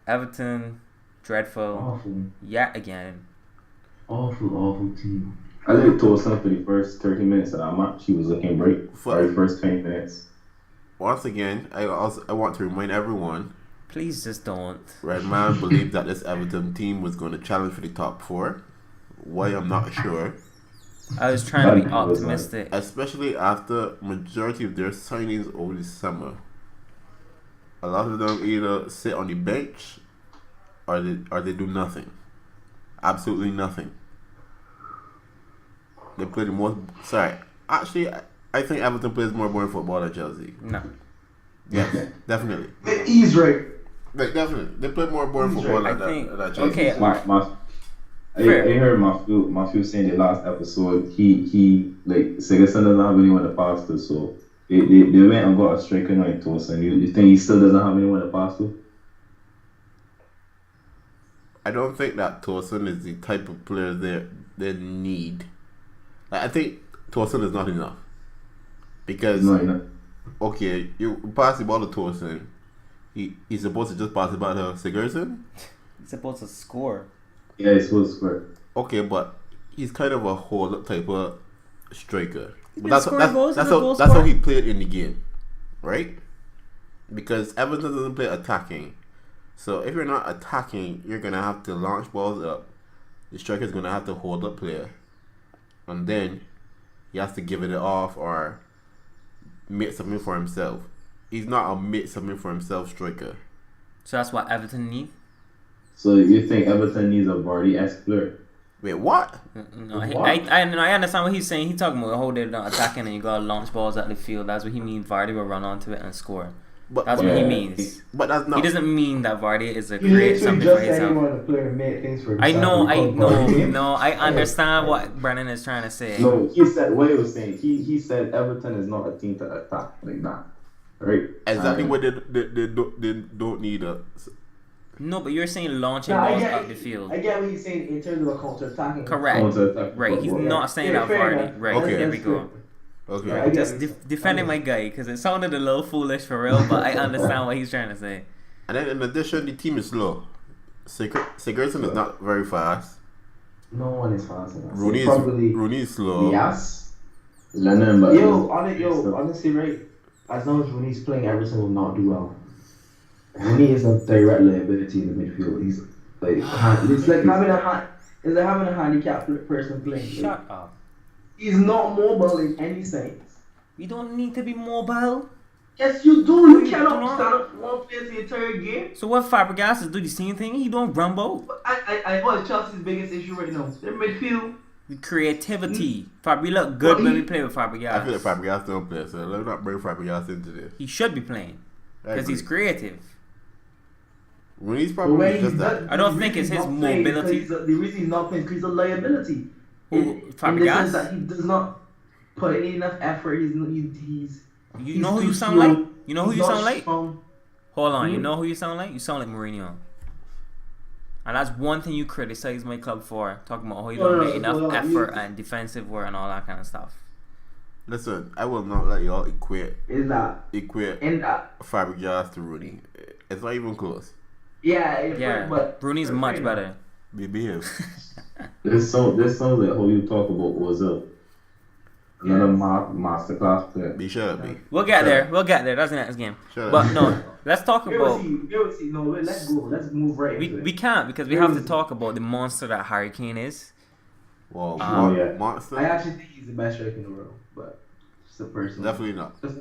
Speaker 1: Everton, dreadful.
Speaker 4: Awful.
Speaker 1: Yet again.
Speaker 4: Awful team.
Speaker 2: I like Tosin for the first 30 minutes of that match. He was looking great for the first 20 minutes.
Speaker 3: Once again, I want to remind everyone,
Speaker 1: Please just don't.
Speaker 3: Redman believed that this Everton team was going to challenge for the top four. Why, I'm not sure.
Speaker 1: I was trying to be optimistic.
Speaker 3: Especially after majority of their signings over the summer. A lot of them either sit on the bench or they do nothing. Absolutely nothing. They play the most. Sorry, actually, I think Everton plays more boring football than Chelsea.
Speaker 1: No.
Speaker 3: Yes, definitely.
Speaker 4: He's right.
Speaker 3: Like, definitely, they play more boring football
Speaker 1: I
Speaker 3: than
Speaker 1: think-
Speaker 3: than Chelsea.
Speaker 1: okay.
Speaker 2: I heard Matthew saying the last episode he like Sigerson doesn't have anyone to pass to, so they went and got a striker like Tosin. You think he still doesn't have anyone to pass to?
Speaker 3: I don't think that Tosin is the type of player they need. Like, I think Tosin is not enough. Because
Speaker 2: No.
Speaker 3: okay, you pass the ball to Tosin. He's supposed to just pass it back to Sigurdsson.
Speaker 1: He's supposed to score.
Speaker 2: Yeah, he's supposed to score.
Speaker 3: Okay, but he's kind of a hold-up type of striker. But that's
Speaker 1: scoring goals.
Speaker 3: that's
Speaker 1: He's a
Speaker 3: how
Speaker 1: goal
Speaker 3: that's how
Speaker 1: scorer.
Speaker 3: he played in the game, right? Because Everton doesn't play attacking. So if you're not attacking, you're gonna have to launch balls up. The striker's gonna have to hold up player, and then he has to give it off or make something for himself. He's not a make something for himself striker.
Speaker 1: So that's what Everton need.
Speaker 2: So you think Everton needs a Vardy-esque player?
Speaker 3: Wait, what?
Speaker 1: No,
Speaker 4: What?
Speaker 1: I understand what he's saying. He's talking about hold it down, attacking, and you gotta launch balls at the field. That's what he means. Vardy will run onto it and score.
Speaker 3: But
Speaker 1: That's what he
Speaker 2: Yeah.
Speaker 1: means.
Speaker 3: but that's not.
Speaker 1: He doesn't mean that Vardy is a
Speaker 4: He
Speaker 1: create
Speaker 4: literally
Speaker 1: something
Speaker 4: just
Speaker 1: for
Speaker 4: said he
Speaker 1: himself.
Speaker 4: wanted to play and make things for
Speaker 1: I
Speaker 4: himself.
Speaker 1: know. I understand what Brennan is trying to say.
Speaker 2: No, he said what he was saying. He said Everton is not a team to attack like that, right?
Speaker 3: Exactly
Speaker 2: And
Speaker 3: what they don't need a.
Speaker 1: No, but you're saying launching
Speaker 4: No, I
Speaker 1: balls
Speaker 4: get-
Speaker 1: up the field.
Speaker 4: I get what he's saying in terms of a counter-attacking.
Speaker 1: Correct.
Speaker 2: counter-attack
Speaker 1: Right. He's
Speaker 2: football.
Speaker 1: not saying
Speaker 4: Yeah,
Speaker 1: that
Speaker 4: fair
Speaker 1: Vardy.
Speaker 4: enough.
Speaker 1: Right.
Speaker 3: Okay.
Speaker 1: There we go.
Speaker 3: Okay.
Speaker 4: Right, I get
Speaker 1: Just
Speaker 4: it.
Speaker 1: defending my guy because it sounded a little foolish for real, but I understand what he's trying to say.
Speaker 3: And then in addition, the team is slow. Sigurdsson is not very fast.
Speaker 4: No one is fast enough.
Speaker 3: Rooney
Speaker 4: Probably
Speaker 3: is slow.
Speaker 4: Diaz.
Speaker 2: Lennon, but
Speaker 4: Honestly, right? As long as Rooney's playing, Everton will not do well. Rooney is a direct liability in the midfield. He's like, it's like having a handicapped person playing. Like,
Speaker 1: Shut up.
Speaker 4: he's not mobile in any sense.
Speaker 1: You don't need to be mobile.
Speaker 4: Yes, you do. You cannot
Speaker 1: No.
Speaker 4: stand up for one place the entire game.
Speaker 1: So what Fabregas is do the same thing? He don't rumble.
Speaker 4: I know Chelsea's biggest issue right now. Their midfield.
Speaker 1: The creativity. We look good
Speaker 4: Well,
Speaker 1: when
Speaker 4: he-
Speaker 1: we play with Fabregas.
Speaker 3: I feel like Fabregas don't play, so let's not bring Fabregas into this.
Speaker 1: He should be playing
Speaker 3: I
Speaker 1: because
Speaker 3: agree.
Speaker 1: he's creative.
Speaker 3: Rooney's
Speaker 4: But
Speaker 3: probably
Speaker 4: when
Speaker 3: just
Speaker 4: he's
Speaker 3: that.
Speaker 4: not-
Speaker 1: I don't
Speaker 4: the
Speaker 1: think it's
Speaker 4: reason
Speaker 1: his
Speaker 4: he's not playing is
Speaker 1: mobility.
Speaker 4: because the reason he's not playing is because he's a liability.
Speaker 1: Who,
Speaker 4: In the
Speaker 1: Fabregas?
Speaker 4: sense that he does not put in enough effort. He's
Speaker 1: You know who
Speaker 4: too
Speaker 1: you sound
Speaker 4: slow.
Speaker 1: like? You know who
Speaker 4: He's
Speaker 1: you
Speaker 4: not
Speaker 1: sound like?
Speaker 4: strong.
Speaker 1: Hold on, you
Speaker 4: Mhm.
Speaker 1: know who you sound like? You sound like Mourinho. And that's one thing you criticize my club for, talking about how you
Speaker 4: No,
Speaker 1: don't
Speaker 4: no,
Speaker 1: make enough
Speaker 4: no,
Speaker 1: effort
Speaker 4: you-
Speaker 1: and defensive work and all that kind of stuff.
Speaker 3: Listen, I will not let y'all equate
Speaker 4: Is that and
Speaker 3: Fabregas to Rooney. It's not even close.
Speaker 1: Yeah,
Speaker 4: but
Speaker 1: Rooney's much better.
Speaker 3: Behave.
Speaker 2: This sounds like how you talk about Ozil. Another masterclass player.
Speaker 3: Be shut up, B.
Speaker 1: We'll get there. We'll get there. That's the next game.
Speaker 3: Shut
Speaker 1: But
Speaker 3: up.
Speaker 1: no, let's talk about.
Speaker 4: No, let's go. Let's move right into
Speaker 1: We
Speaker 4: it.
Speaker 1: can't because we have to talk about the monster that Harry Kane is.
Speaker 3: Wow,
Speaker 2: yeah.
Speaker 3: monster?
Speaker 4: I actually think he's the best striker in the world, but just a person.
Speaker 3: Definitely not.
Speaker 4: That's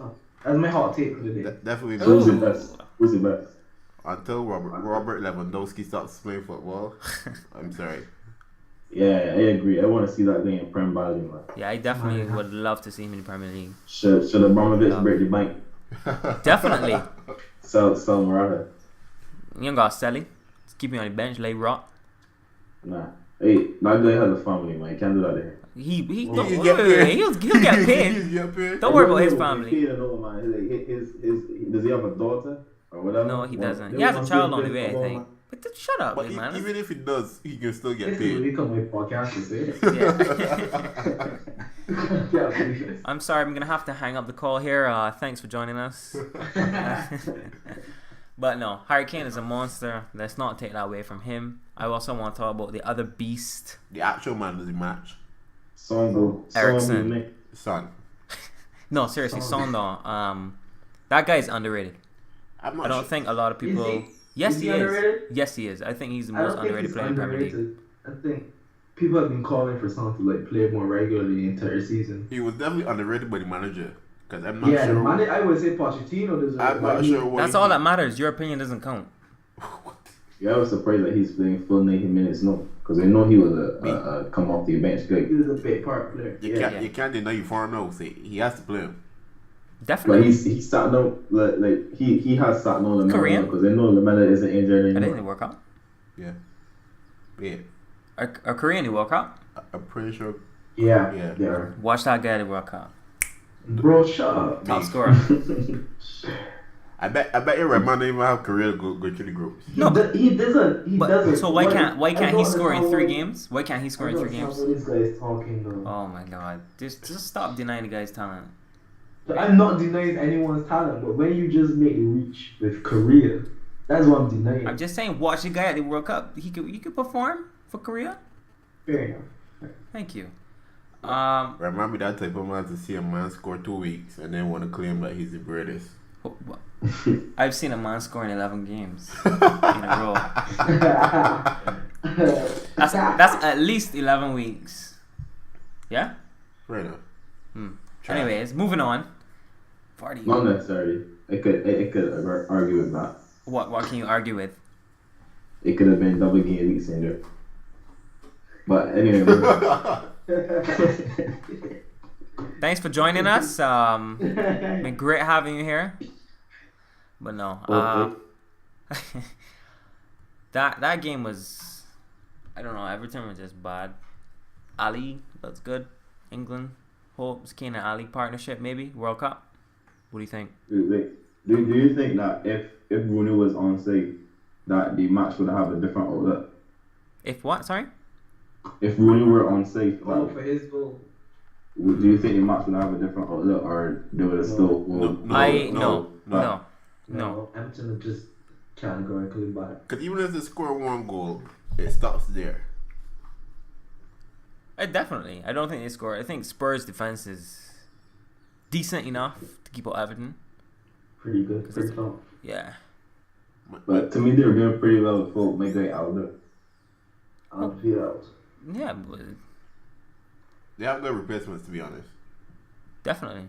Speaker 4: my hot take for the day.
Speaker 3: Definitely
Speaker 2: Who's
Speaker 3: not.
Speaker 2: the best? Who's the best?
Speaker 3: Until Robert Lewandowski stops playing football, I'm sorry.
Speaker 2: Yeah, I agree. I want to see that guy in Prem Bali, man.
Speaker 1: Yeah, I definitely would love to see him in the Premier League.
Speaker 2: Should Abramovich break the bank?
Speaker 1: Definitely.
Speaker 2: Sell Morata.
Speaker 1: You don't got Sally. Just keep me on the bench, lay rot.
Speaker 2: Nah. Hey, that guy has a family, man. You can't do that there.
Speaker 1: He
Speaker 3: Well,
Speaker 1: don't
Speaker 3: you
Speaker 1: worry.
Speaker 3: get paid.
Speaker 1: He'll get paid.
Speaker 3: You get paid?
Speaker 1: Don't worry about his
Speaker 2: He
Speaker 1: family.
Speaker 2: paid and all, man. Does he have a daughter or whatever?
Speaker 1: No, he doesn't.
Speaker 2: They
Speaker 1: He has a
Speaker 2: must
Speaker 1: child
Speaker 2: be
Speaker 1: on the
Speaker 2: playing
Speaker 1: way, I
Speaker 2: football,
Speaker 1: think.
Speaker 2: man.
Speaker 1: But shut up,
Speaker 3: But
Speaker 1: man.
Speaker 3: even if he does, he can still get
Speaker 4: This is
Speaker 3: paid.
Speaker 4: become a podcast to say it.
Speaker 1: Yeah.
Speaker 4: Yeah, please.
Speaker 1: I'm sorry, I'm gonna have to hang up the call here. Thanks for joining us. But no, Harry Kane is a monster. Let's not take that away from him. I also want to talk about the other beast.
Speaker 3: The actual man of the match,
Speaker 1: Eriksen.
Speaker 3: son.
Speaker 1: No, seriously, Sondon. That guy's underrated.
Speaker 3: I'm not
Speaker 1: I don't
Speaker 3: sure.
Speaker 1: think a lot of people.
Speaker 4: Is he?
Speaker 1: Yes,
Speaker 4: Is
Speaker 1: he
Speaker 4: he
Speaker 1: is.
Speaker 4: underrated?
Speaker 1: Yes, he is. I think he's the
Speaker 4: I
Speaker 1: most
Speaker 4: don't think
Speaker 1: underrated
Speaker 4: he's
Speaker 1: player in the Premier League.
Speaker 4: underrated. I think people have been calling for Son to like play more regularly the entire season.
Speaker 3: He was definitely underrated by the manager. Because I'm not
Speaker 4: Yeah,
Speaker 3: sure.
Speaker 4: I would say Pochettino deserves.
Speaker 3: I'm not sure what
Speaker 1: That's all that matters. Your opinion doesn't count.
Speaker 2: Yeah, I was surprised that he's playing full 90 minutes now. Because I know he was a come off the bench guy.
Speaker 4: He was a big part player.
Speaker 3: You can't deny you form now. Say he has to play him.
Speaker 2: But
Speaker 1: Definitely.
Speaker 2: he sat down, like he has sat down Lamella
Speaker 1: Korean?
Speaker 2: because I know Lamella isn't injured
Speaker 1: I didn't
Speaker 2: anymore.
Speaker 1: work out.
Speaker 3: Yeah.
Speaker 1: A Korean who World Cup.
Speaker 3: I'm pretty sure.
Speaker 4: Yeah,
Speaker 3: Yeah.
Speaker 4: they are.
Speaker 1: Watch that guy at the World Cup.
Speaker 4: Bro, shut up.
Speaker 1: Top
Speaker 3: Me.
Speaker 1: scorer.
Speaker 3: I bet your Redman don't even have career go to the groups.
Speaker 1: No,
Speaker 4: He doesn't. He
Speaker 1: But
Speaker 4: doesn't.
Speaker 1: so why can't
Speaker 4: I
Speaker 1: he
Speaker 4: don't
Speaker 1: score in
Speaker 4: understand
Speaker 1: 3
Speaker 4: what-
Speaker 1: games? Why can't he score
Speaker 4: I
Speaker 1: in
Speaker 4: don't
Speaker 1: 3
Speaker 4: understand
Speaker 1: games?
Speaker 4: what this guy is talking though.
Speaker 1: Oh my god. Just stop denying the guy's talent.
Speaker 4: I'm not denying anyone's talent, but when you just make the reach with Korea, that's what I'm denying.
Speaker 1: I'm just saying, watch the guy at the World Cup. You could perform for Korea.
Speaker 4: Fair enough.
Speaker 1: Thank you.
Speaker 3: Remind me that type of man to see a man score 2 weeks and then want to claim that he's the greatest.
Speaker 1: I've seen a man score in 11 games in a row. That's at least 11 weeks. Yeah?
Speaker 3: Right enough.
Speaker 1: Anyways, moving on. 40.
Speaker 2: Not necessarily. It could argue with that.
Speaker 1: What can you argue with?
Speaker 2: It could have been double game weeks in there. But anyway.
Speaker 1: Thanks for joining us. Been great having you here. But no. That game was, I don't know, everything was just bad. Ali, that's good. England, hopes Kane and Ali partnership maybe, World Cup. What do you think?
Speaker 2: Do you think that if Rooney was on side, that the match would have a different outlet?
Speaker 1: If what? Sorry?
Speaker 2: If Rooney were on side,
Speaker 4: Oh, for his goal.
Speaker 2: do you think the match would have a different outlet, or they would have still?
Speaker 1: No.
Speaker 4: Everton are just categorically bad.
Speaker 3: Because even if they score 1 goal, it stops there.
Speaker 1: Definitely. I don't think they score. I think Spurs' defense is decent enough to keep out Everton.
Speaker 4: Pretty good. Pretty top.
Speaker 1: Yeah.
Speaker 2: But to me, they were doing pretty well before Miguel Alder.
Speaker 4: Alderweireld.
Speaker 1: Yeah, but
Speaker 3: They have good replacements, to be honest.
Speaker 1: definitely.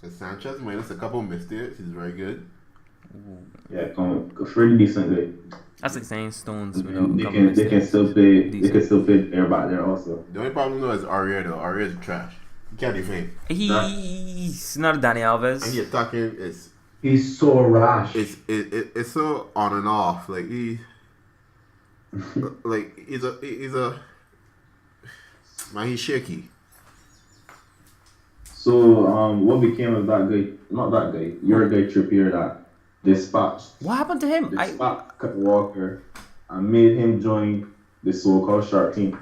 Speaker 3: Because Sanchez minus a couple mistakes, he's very good.
Speaker 2: Yeah, a pretty decent guy.
Speaker 1: That's like saying Stones without a
Speaker 2: They
Speaker 1: couple
Speaker 2: can
Speaker 1: mistakes.
Speaker 2: still play.
Speaker 1: Decent.
Speaker 2: They can still play air back there also.
Speaker 3: The only problem though is Aurier though. Aurier is trash. He can't defend.
Speaker 1: He's not a Danny Alves.
Speaker 3: And he attacking is
Speaker 4: He's so rash.
Speaker 3: it's so on and off. Like he's a man. He's shaky.
Speaker 2: So what became of that guy? Not that guy. Your guy Trippier that dispatched
Speaker 1: What happened to him?
Speaker 2: Kyle Walker and made him join the so-called shark team.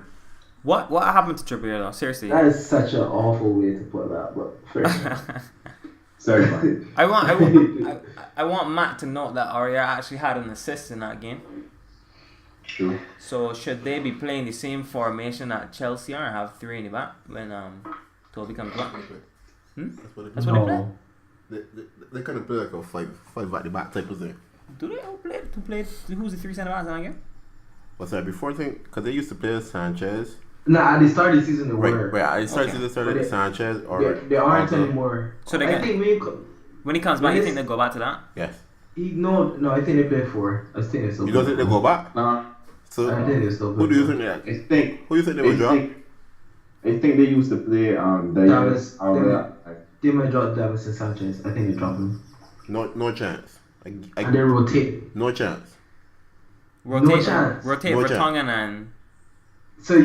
Speaker 1: What happened to Trippier though? Seriously.
Speaker 4: That is such an awful way to put that, but fair enough.
Speaker 2: Sorry, man.
Speaker 1: I want Matt to note that Aurier actually had an assist in that game.
Speaker 2: True.
Speaker 1: So should they be playing the same formation that Chelsea are and have 3 in the back when Toby comes back?
Speaker 3: That's what
Speaker 1: That's
Speaker 3: they
Speaker 1: what
Speaker 3: do.
Speaker 1: they play.
Speaker 3: They kind of play like a five at the back type of thing.
Speaker 1: Do they all play? Who's the 3 centre backs in that game?
Speaker 3: What's that? Before because they used to play with Sanchez.
Speaker 4: Nah, at the start of the season they were.
Speaker 3: Right. I started
Speaker 1: Okay.
Speaker 3: with Sanchez or
Speaker 4: They aren't
Speaker 3: Aldo.
Speaker 4: anymore.
Speaker 1: So they
Speaker 4: I
Speaker 1: get-
Speaker 4: think
Speaker 1: When he comes back, you think they'll go back to that?
Speaker 3: Yes.
Speaker 4: no, I think they play 4. I think they still.
Speaker 3: You don't think they go back?
Speaker 2: Nah,
Speaker 3: So
Speaker 4: I think they still.
Speaker 3: who do you
Speaker 4: play
Speaker 3: think they?
Speaker 2: I think.
Speaker 3: Who do you think they would drop?
Speaker 2: I think they used to play
Speaker 4: Davis.
Speaker 2: Alvarez.
Speaker 4: They might drop Davis and Sanchez. I think they drop him.
Speaker 3: No chance.
Speaker 4: And they rotate.
Speaker 3: No chance.
Speaker 1: Rotate
Speaker 4: chance.
Speaker 3: No
Speaker 1: Vertonghen and
Speaker 4: So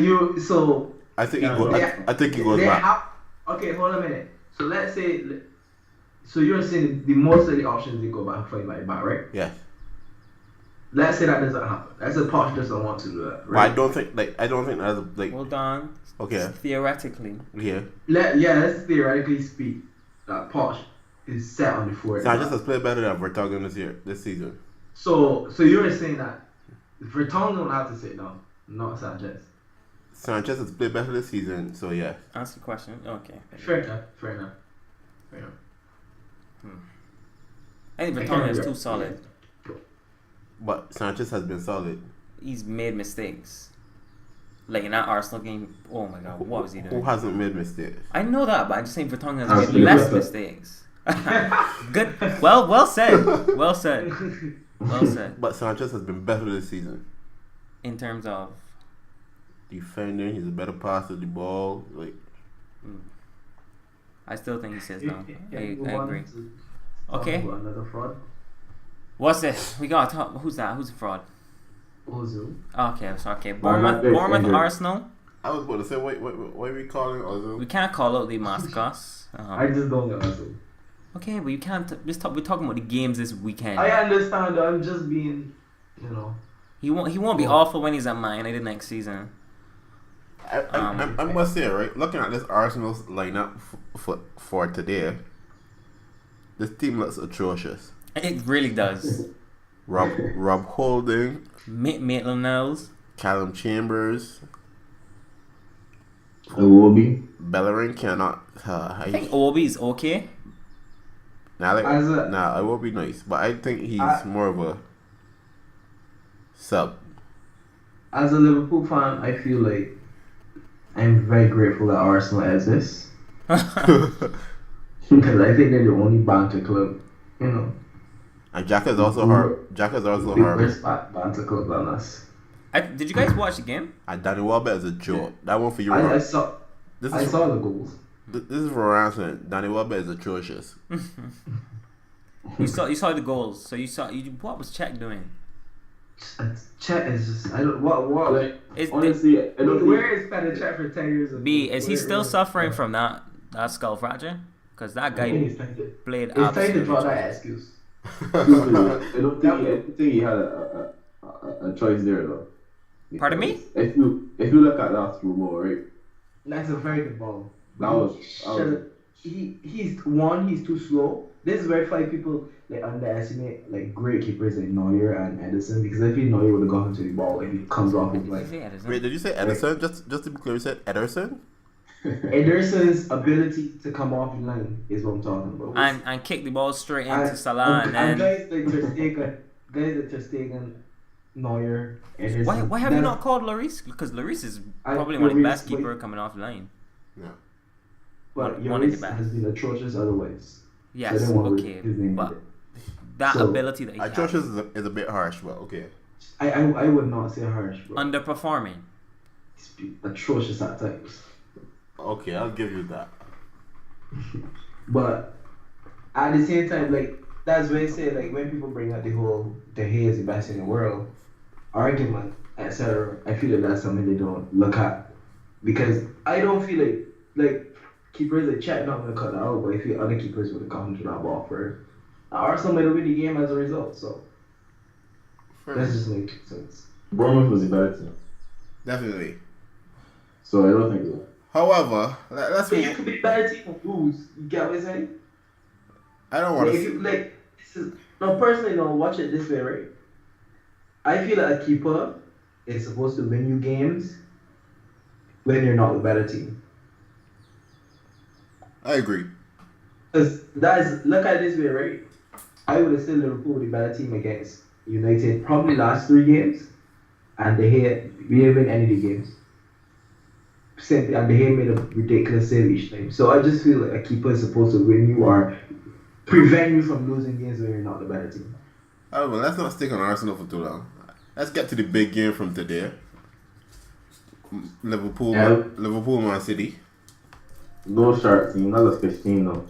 Speaker 3: I think
Speaker 2: Yeah,
Speaker 3: he goes.
Speaker 2: yeah.
Speaker 3: I think he goes
Speaker 4: they
Speaker 3: back.
Speaker 4: okay, hold on a minute. So let's say. So you're saying the most of the options they go back fight like back, right?
Speaker 3: Yes.
Speaker 4: Let's say that doesn't happen. Let's say Poch doesn't want to do that,
Speaker 3: But I
Speaker 4: right?
Speaker 3: don't think that's like
Speaker 1: hold on.
Speaker 3: okay.
Speaker 1: Theoretically,
Speaker 3: Yeah.
Speaker 4: Let's theoretically speak that Poch is set on the forward.
Speaker 3: Sanchez has played better than Vertonghen this season.
Speaker 4: So you're saying that Vertonghen will have to sit down, not Sanchez.
Speaker 3: Sanchez has played better this season, so yeah.
Speaker 1: ask the question. Okay.
Speaker 4: Fair enough.
Speaker 1: I think
Speaker 4: I
Speaker 1: Vertonghen
Speaker 4: can't
Speaker 1: is
Speaker 4: agree.
Speaker 1: too solid.
Speaker 3: But Sanchez has been solid.
Speaker 1: He's made mistakes. Like in that Arsenal game, oh my god, what was he
Speaker 3: Who
Speaker 1: doing?
Speaker 3: hasn't made mistakes?
Speaker 1: I know that, but I'm just saying Vertonghen has
Speaker 2: That's
Speaker 1: made less
Speaker 2: good.
Speaker 1: mistakes. Good. Well said. Well said. Well said.
Speaker 3: But Sanchez has been better this season.
Speaker 1: In terms of
Speaker 3: Defending, he's a better passer of the ball. Like
Speaker 1: I still think he sits down. I
Speaker 4: Move on
Speaker 1: agree.
Speaker 4: to talk
Speaker 1: Okay.
Speaker 4: about another fraud.
Speaker 1: What's this? We got to talk. Who's that? Who's a fraud?
Speaker 4: Ozil.
Speaker 1: Okay, so okay.
Speaker 2: Well, that is
Speaker 1: Bournemouth,
Speaker 2: injured.
Speaker 1: Arsenal.
Speaker 3: I was about to say, why are we calling Ozil?
Speaker 1: We can't call out the masterclass.
Speaker 4: I just don't get Ozil.
Speaker 1: Okay, but you can't. We're talking about the games this weekend.
Speaker 4: I understand. I'm just being,
Speaker 1: He won't be awful when he's at Man United next season.
Speaker 3: I must say, right, looking at this Arsenal's lineup for today, this team looks atrocious.
Speaker 1: It really does.
Speaker 3: Rob Holding,
Speaker 1: Maitland-Niles.
Speaker 3: Callum Chambers,
Speaker 2: Iwobi.
Speaker 3: Bellerin cannot.
Speaker 1: I think Obi is okay.
Speaker 3: It will be nice, but I think he's more of a sub.
Speaker 4: As a Liverpool fan, I feel like I'm very grateful that Arsenal exists. Because I think they're the only banter club, you know.
Speaker 3: And Jack is also hard. Jack is also hard.
Speaker 4: Worse banter club than us.
Speaker 1: Did you guys watch the game?
Speaker 3: And Danny Welbeck is a joke.
Speaker 4: Yeah.
Speaker 3: That one for you.
Speaker 4: I saw the goals.
Speaker 3: This is for Ransom. Danny Welbeck is atrocious.
Speaker 1: You saw the goals. So what was Czech doing?
Speaker 4: Chet is just what
Speaker 2: Like,
Speaker 1: Is
Speaker 2: honestly, I don't
Speaker 4: where is Petr Cech for 10 years ago?
Speaker 1: B, is he still suffering from that skull fracture? Because that guy played
Speaker 4: It's time to
Speaker 1: absolutely
Speaker 4: draw that
Speaker 1: atrocious.
Speaker 4: excuse.
Speaker 2: I don't think he had a choice there though.
Speaker 1: Pardon me?
Speaker 2: If you look at that through ball, right?
Speaker 4: That's a very good ball.
Speaker 2: That was
Speaker 4: He's too slow. This is where 5 people like underestimate like great keepers like Neuer and Edison, because I feel Neuer would have gotten to the ball if he comes off with like
Speaker 3: Wait, did you say Edison? Just to be clear, you said Ederson?
Speaker 4: Ederson's ability to come off the line is what I'm talking about.
Speaker 1: And kick the ball straight into Salah and then.
Speaker 4: guys like Ter Stegen, Neuer, Ederson.
Speaker 1: Why have you not called Lloris? Because Lloris is probably one of the best keeper coming off the line.
Speaker 3: Yeah.
Speaker 4: But
Speaker 1: one of the
Speaker 4: Lloris
Speaker 1: best.
Speaker 4: has been atrocious otherwise.
Speaker 1: Yes,
Speaker 4: So
Speaker 1: okay, but that ability that he has.
Speaker 3: Atrocious is a bit harsh, but okay.
Speaker 4: I would not say harsh, bro.
Speaker 1: Underperforming.
Speaker 4: It's atrocious at times.
Speaker 3: Okay, I'll give you that.
Speaker 4: But at the same time, like that's why I say like when people bring up the whole De Gea is the best in the world argument, etc. I feel like that's something they don't look at, because I don't feel like keepers like Chet not gonna cut that out, but I feel other keepers would have come to that ball first. Arsenal might have win the game as a result, so that's just make sense.
Speaker 2: Bournemouth was a better team,
Speaker 3: Definitely.
Speaker 2: so I don't think so.
Speaker 3: However, let's
Speaker 4: But you could be a better team and lose. You get what I'm saying?
Speaker 3: I don't want
Speaker 4: Like,
Speaker 3: to.
Speaker 4: this is personally, watch it this way, right? I feel like a keeper is supposed to win you games when you're not the better team.
Speaker 3: I agree.
Speaker 4: Because look at it this way, right? I would have said Liverpool with the better team against United probably last 3 games, and we didn't win any of the games. Simply, and they made a ridiculous save each time. So I just feel like a keeper is supposed to win you or prevent you from losing games when you're not the better team.
Speaker 3: Oh, well, let's not stick on Arsenal for too long. Let's get to the big game from today. Liverpool, Man City.
Speaker 2: No shark team, not a fish team though.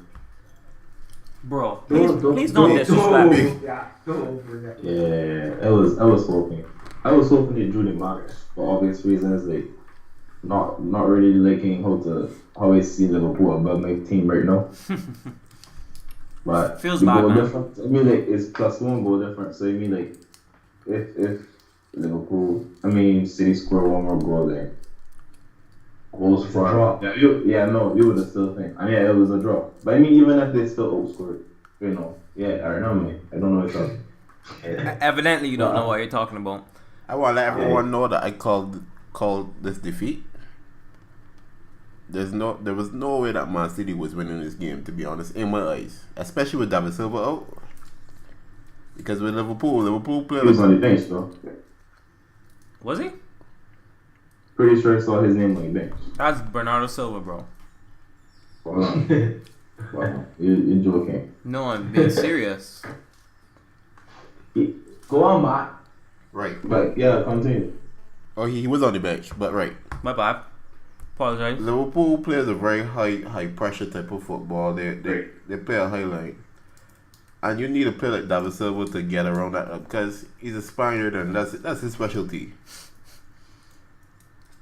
Speaker 1: Bro, please don't disrespect me.
Speaker 4: Yeah, don't forget.
Speaker 2: Yeah, I was hoping they drew the max for obvious reasons. Like not really liking how I see Liverpool above my team right now. But
Speaker 1: Feels
Speaker 2: the
Speaker 1: bad,
Speaker 2: goal
Speaker 1: man.
Speaker 2: difference, I mean, like it's +1 goal difference. So I mean, like if City score one more goal there, goals
Speaker 4: It's a
Speaker 2: for
Speaker 4: draw.
Speaker 2: you would have still think. And yeah, it was a draw. But I mean, even if they still outscored, I don't know what's up.
Speaker 1: Evidently, you don't know what you're talking about.
Speaker 3: I want to let everyone know that I called this defeat. There was no way that Man City was winning this game, to be honest, in my eyes, especially with David Silva out. Because with Liverpool played.
Speaker 2: He was on the bench though.
Speaker 1: Was he?
Speaker 2: Pretty sure I saw his name on the bench.
Speaker 1: That's Bernardo Silva, bro.
Speaker 2: Wow, you're joking.
Speaker 1: No, I'm being serious.
Speaker 4: Go on, Matt.
Speaker 3: Right.
Speaker 2: But yeah, continue.
Speaker 3: Oh, he was on the bench, but right.
Speaker 1: My bad. Apologize.
Speaker 3: Liverpool plays a very high pressure type of football. They play a high line, and you need a player like David Silva to get around that because he's a Spaniard and that's his specialty.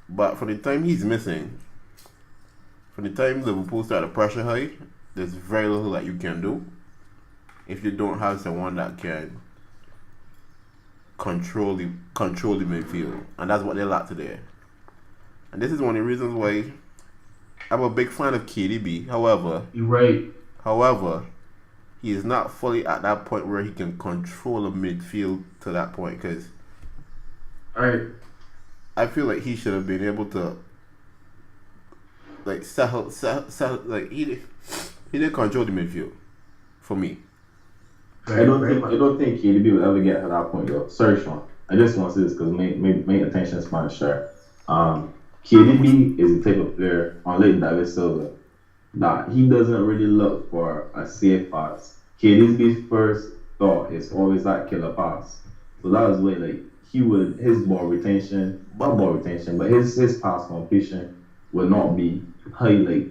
Speaker 3: But from the time he's missing, from the time Liverpool start to pressure high, there's very little that you can do if you don't have someone that can control the midfield, and that's what they lack today. And this is one of the reasons why I'm a big fan of KDB.
Speaker 2: You're right.
Speaker 3: However, he is not fully at that point where he can control a midfield to that point. Because
Speaker 2: Alright.
Speaker 3: I feel like he should have been able to like settle, like he didn't control the midfield for me.
Speaker 2: I don't think KDB will ever get to that point, though. Sorry, Shawn. I just want to say this because main attention span share. KDB is the type of player, unlike David Silva, that he doesn't really look for a safe pass. KDB's first thought is always that killer pass. So that was where like his ball retention, not ball retention, but his pass completion will not be high like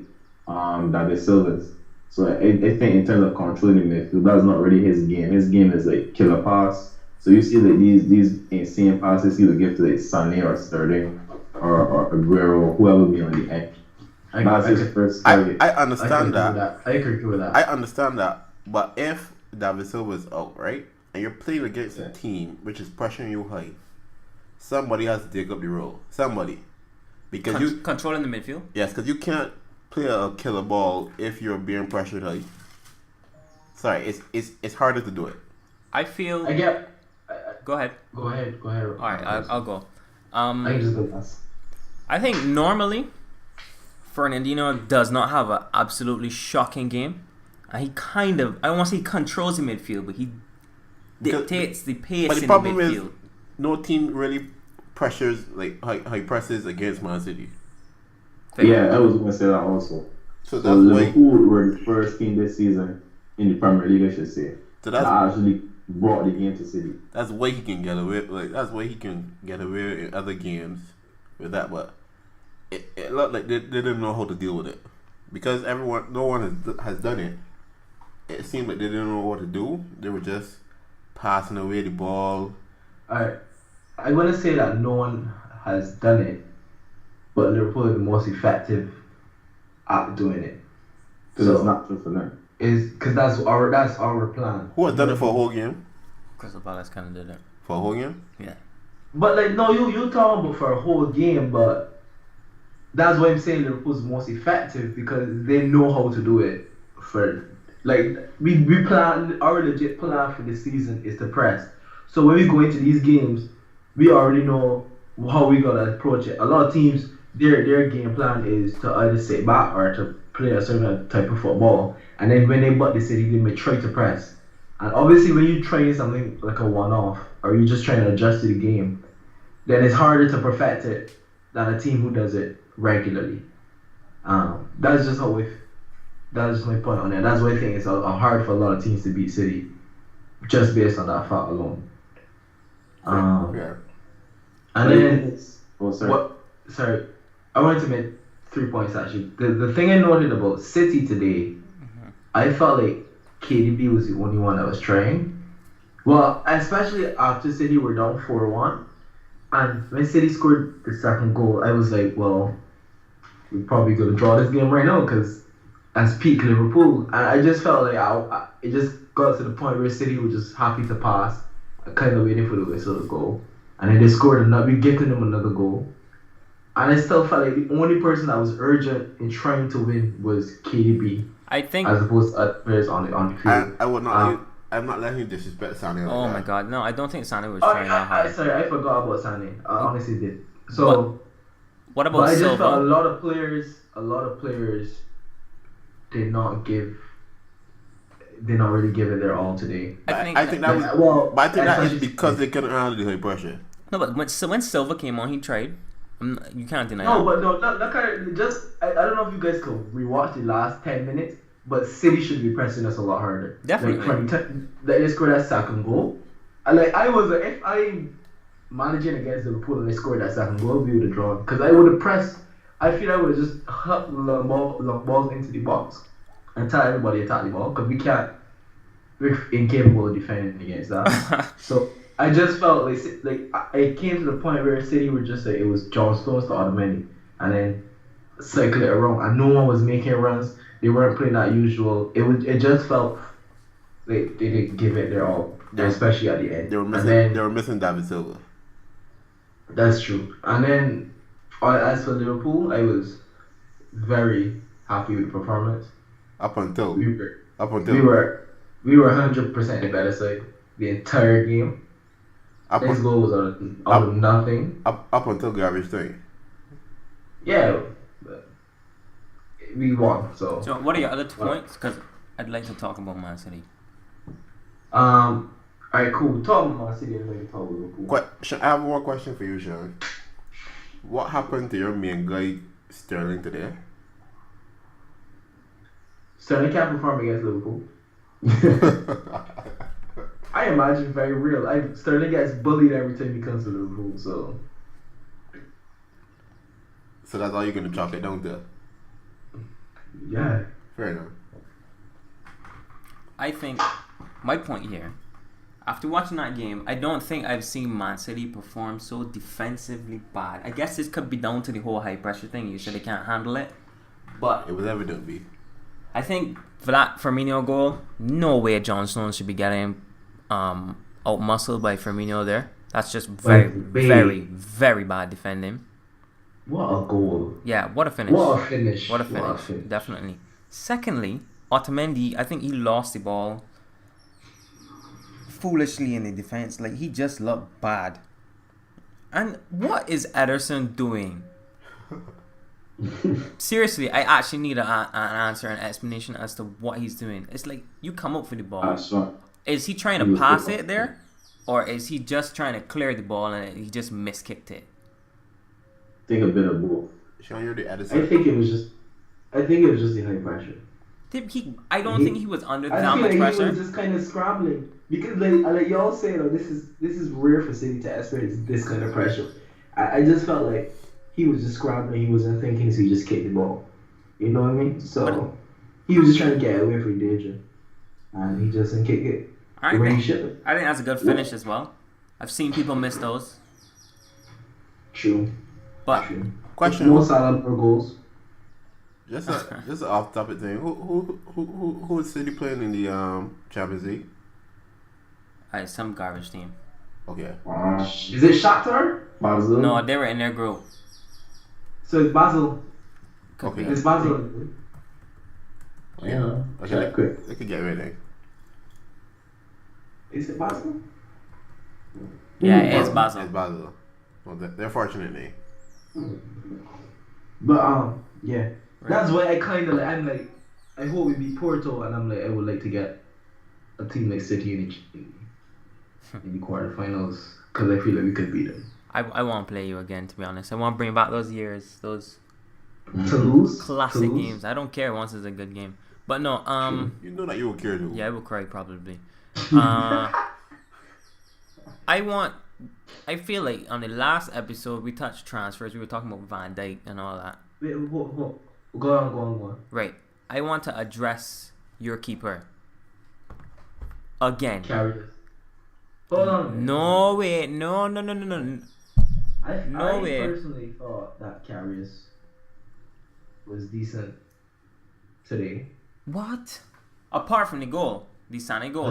Speaker 2: David Silva's. So I think in terms of controlling the midfield, that's not really his game. His game is like killer pass. So you see like these insane passes he would give to like Sané or Sterling or Aguero, whoever be on the end. That's his first target.
Speaker 3: I understand that.
Speaker 4: I agree with that.
Speaker 3: I understand that. But if David Silva is out, right, and you're playing against a team which is pressuring you high, somebody has to take up the role. Somebody, because you
Speaker 1: controlling the midfield.
Speaker 3: Yes, because you can't play a killer ball if you're being pressured high. Sorry, it's harder to do it.
Speaker 1: I feel. Go ahead.
Speaker 4: Go ahead. All
Speaker 1: right, I'll go.
Speaker 4: I can just go last.
Speaker 1: I think normally Fernandinho does not have an absolutely shocking game. He kind of, I don't want to say he controls the midfield, but he dictates the pace
Speaker 3: but the
Speaker 1: in
Speaker 3: problem
Speaker 1: the midfield.
Speaker 3: Is no team really pressures like high presses against Man City.
Speaker 2: Yeah, I was going to say that also.
Speaker 3: So that's
Speaker 2: Liverpool were the first team this season in the Premier League, I should say, that actually brought the game to City.
Speaker 3: That's why he can get away. Like that's why he can get away in other games with that. But it looked like they didn't know how to deal with it because no one has done it. It seemed like they didn't know what to do. They were just passing away the ball.
Speaker 4: I'm gonna say that no one has done it, but Liverpool are the most effective at doing it.
Speaker 2: Because it's not true for them.
Speaker 4: Because that's our plan.
Speaker 3: Who has done it for a whole game?
Speaker 1: Crystal Palace kind of did it
Speaker 3: for a whole game.
Speaker 1: Yeah.
Speaker 4: But like no, you talking about for a whole game, but that's why I'm saying Liverpool's most effective because they know how to do it. For like we plan, our legit plan for the season is to press. So when we go into these games, we already know how we gotta approach it. A lot of teams, their game plan is to either sit back or to play a certain type of football, and then when they butt the City, they may try to press. And obviously, when you train something like a one-off, or you're just trying to adjust to the game, then it's harder to perfect it than a team who does it regularly. That's just my point on it. That's why I think it's hard for a lot of teams to beat City, just based on that fact alone.
Speaker 3: Yeah.
Speaker 4: And then,
Speaker 2: sorry.
Speaker 4: I wanted to make 3 points actually. The thing I noted about City today, I felt like KDB was the only one that was trying. Well, especially after City were down 4-1, and when City scored the second goal, I was like, well, we're probably gonna draw this game right now because that's peak Liverpool. And I just felt like it just got to the point where City were just happy to pass, kind of waiting for the whistle to go, and then they scored another. We gifted them another goal. And I still felt like the only person that was urgent in trying to win was KDB.
Speaker 1: I think,
Speaker 4: as opposed to players on the field.
Speaker 3: I would not. I'm not letting you disrespect Sané.
Speaker 1: Oh my God, no! I don't think Sané was trying that hard.
Speaker 4: Sorry, I forgot about Sané. I honestly did. So,
Speaker 1: what about Silva?
Speaker 4: I just felt a lot of players did not really give it their all today.
Speaker 3: I think that is because they couldn't handle the high pressure.
Speaker 1: No, but when Silva came on, he tried. You can't deny that.
Speaker 4: No, but no, that kind of just. I don't know if you guys could rewatch the last 10 minutes, but City should be pressing us a lot harder.
Speaker 1: Definitely.
Speaker 4: They scored that second goal. If I managing against Liverpool and they scored that second goal, we would have drawn. Because I would have pressed. I feel I would have just hut long balls into the box and tell everybody to attack the ball because we're incapable of defending against that. So I just felt like it came to the point where City were just like it was John Stones to Ottomani, and then cycle it around, and no one was making runs. They weren't playing that usual. It just felt like they didn't give it their all, especially at the end.
Speaker 3: They were missing David Silva.
Speaker 4: That's true. And then as for Liverpool, I was very happy with the performance.
Speaker 3: Up until
Speaker 4: we were 100% the better side the entire game. This goal was out of nothing.
Speaker 3: Up until garbage time.
Speaker 4: Yeah. we won. So
Speaker 1: So what are your other 2 points? Because I'd like to talk about Man City.
Speaker 4: alright, cool. Talk about Man City and then talk about Liverpool.
Speaker 3: I have one question for you, Shawn. What happened to your main guy Sterling today?
Speaker 4: Sterling can't perform against Liverpool. I imagine very real. Sterling gets bullied every time he comes to Liverpool, so
Speaker 3: So that's all you're gonna chalk it down to?
Speaker 4: yeah.
Speaker 3: Fair enough.
Speaker 1: I think my point here, after watching that game, I don't think I've seen Man City perform so defensively bad. I guess this could be down to the whole high pressure thing. You said they can't handle it, but
Speaker 3: It was evident, B.
Speaker 1: I think for that Firmino goal, no way John Stones should be getting out muscled by Firmino there. That's just very, very, very bad defending.
Speaker 4: What a goal.
Speaker 1: Yeah, what a finish.
Speaker 4: What a finish.
Speaker 1: What a finish. Definitely. Secondly, Otamendi, I think he lost the ball foolishly in the defense. Like, he just looked bad. And what is Ederson doing? Seriously, I actually need an answer, an explanation as to what he's doing. It's like, you come up for the ball. Is he trying to pass it there? Or is he just trying to clear the ball and he just miskicked it?
Speaker 2: I think a bit of both.
Speaker 3: Shawn, you're the Edison.
Speaker 4: I think it was just the high pressure.
Speaker 1: I don't think he was under that
Speaker 4: I feel
Speaker 1: much
Speaker 4: like
Speaker 1: pressure.
Speaker 4: he was just kind of scrambling because, like y'all say, this is rare for City to experience this kind of pressure. I just felt like he was just scrambling. He wasn't thinking, so he just kicked the ball. You know what I mean? So he was just trying to get away from danger, and he just didn't kick it.
Speaker 1: I think that's a good finish as well. I've seen people miss those.
Speaker 4: True.
Speaker 1: But
Speaker 3: Question:
Speaker 4: More Salah for goals.
Speaker 3: Just an off-topic thing. Who is City playing in the Champions League?
Speaker 1: Some garbage team.
Speaker 3: Okay.
Speaker 4: Is it Shakhtar?
Speaker 2: Basel?
Speaker 1: No, they were in their group.
Speaker 4: So it's Basel.
Speaker 1: Could be.
Speaker 4: It's Basel.
Speaker 2: Yeah.
Speaker 3: Okay.
Speaker 2: Quick.
Speaker 3: They could get rid.
Speaker 4: Is it Basel?
Speaker 1: Yeah, it's Basel.
Speaker 3: It's Basel. Well, they're fortunately.
Speaker 4: But yeah. That's why I kind of I'm like, I hope we beat Porto, and I'm like, I would like to get a team like City in the quarterfinals because I feel like we could beat them.
Speaker 1: I won't play you again, to be honest. I want to bring back those years, those
Speaker 4: Toulouse?
Speaker 1: classic games. I don't care once it's a good game. But no,
Speaker 3: You know that you will care, though.
Speaker 1: yeah, I will cry probably. I feel like on the last episode we touched transfers. We were talking about Van Dijk and all that.
Speaker 4: Wait, hold. Go on.
Speaker 1: Right. I want to address your keeper again.
Speaker 4: Carriers. Hold on.
Speaker 1: No way. No.
Speaker 4: I
Speaker 1: way.
Speaker 4: personally thought that Carriers was decent today.
Speaker 1: What? Apart from the goal, the Sané goal.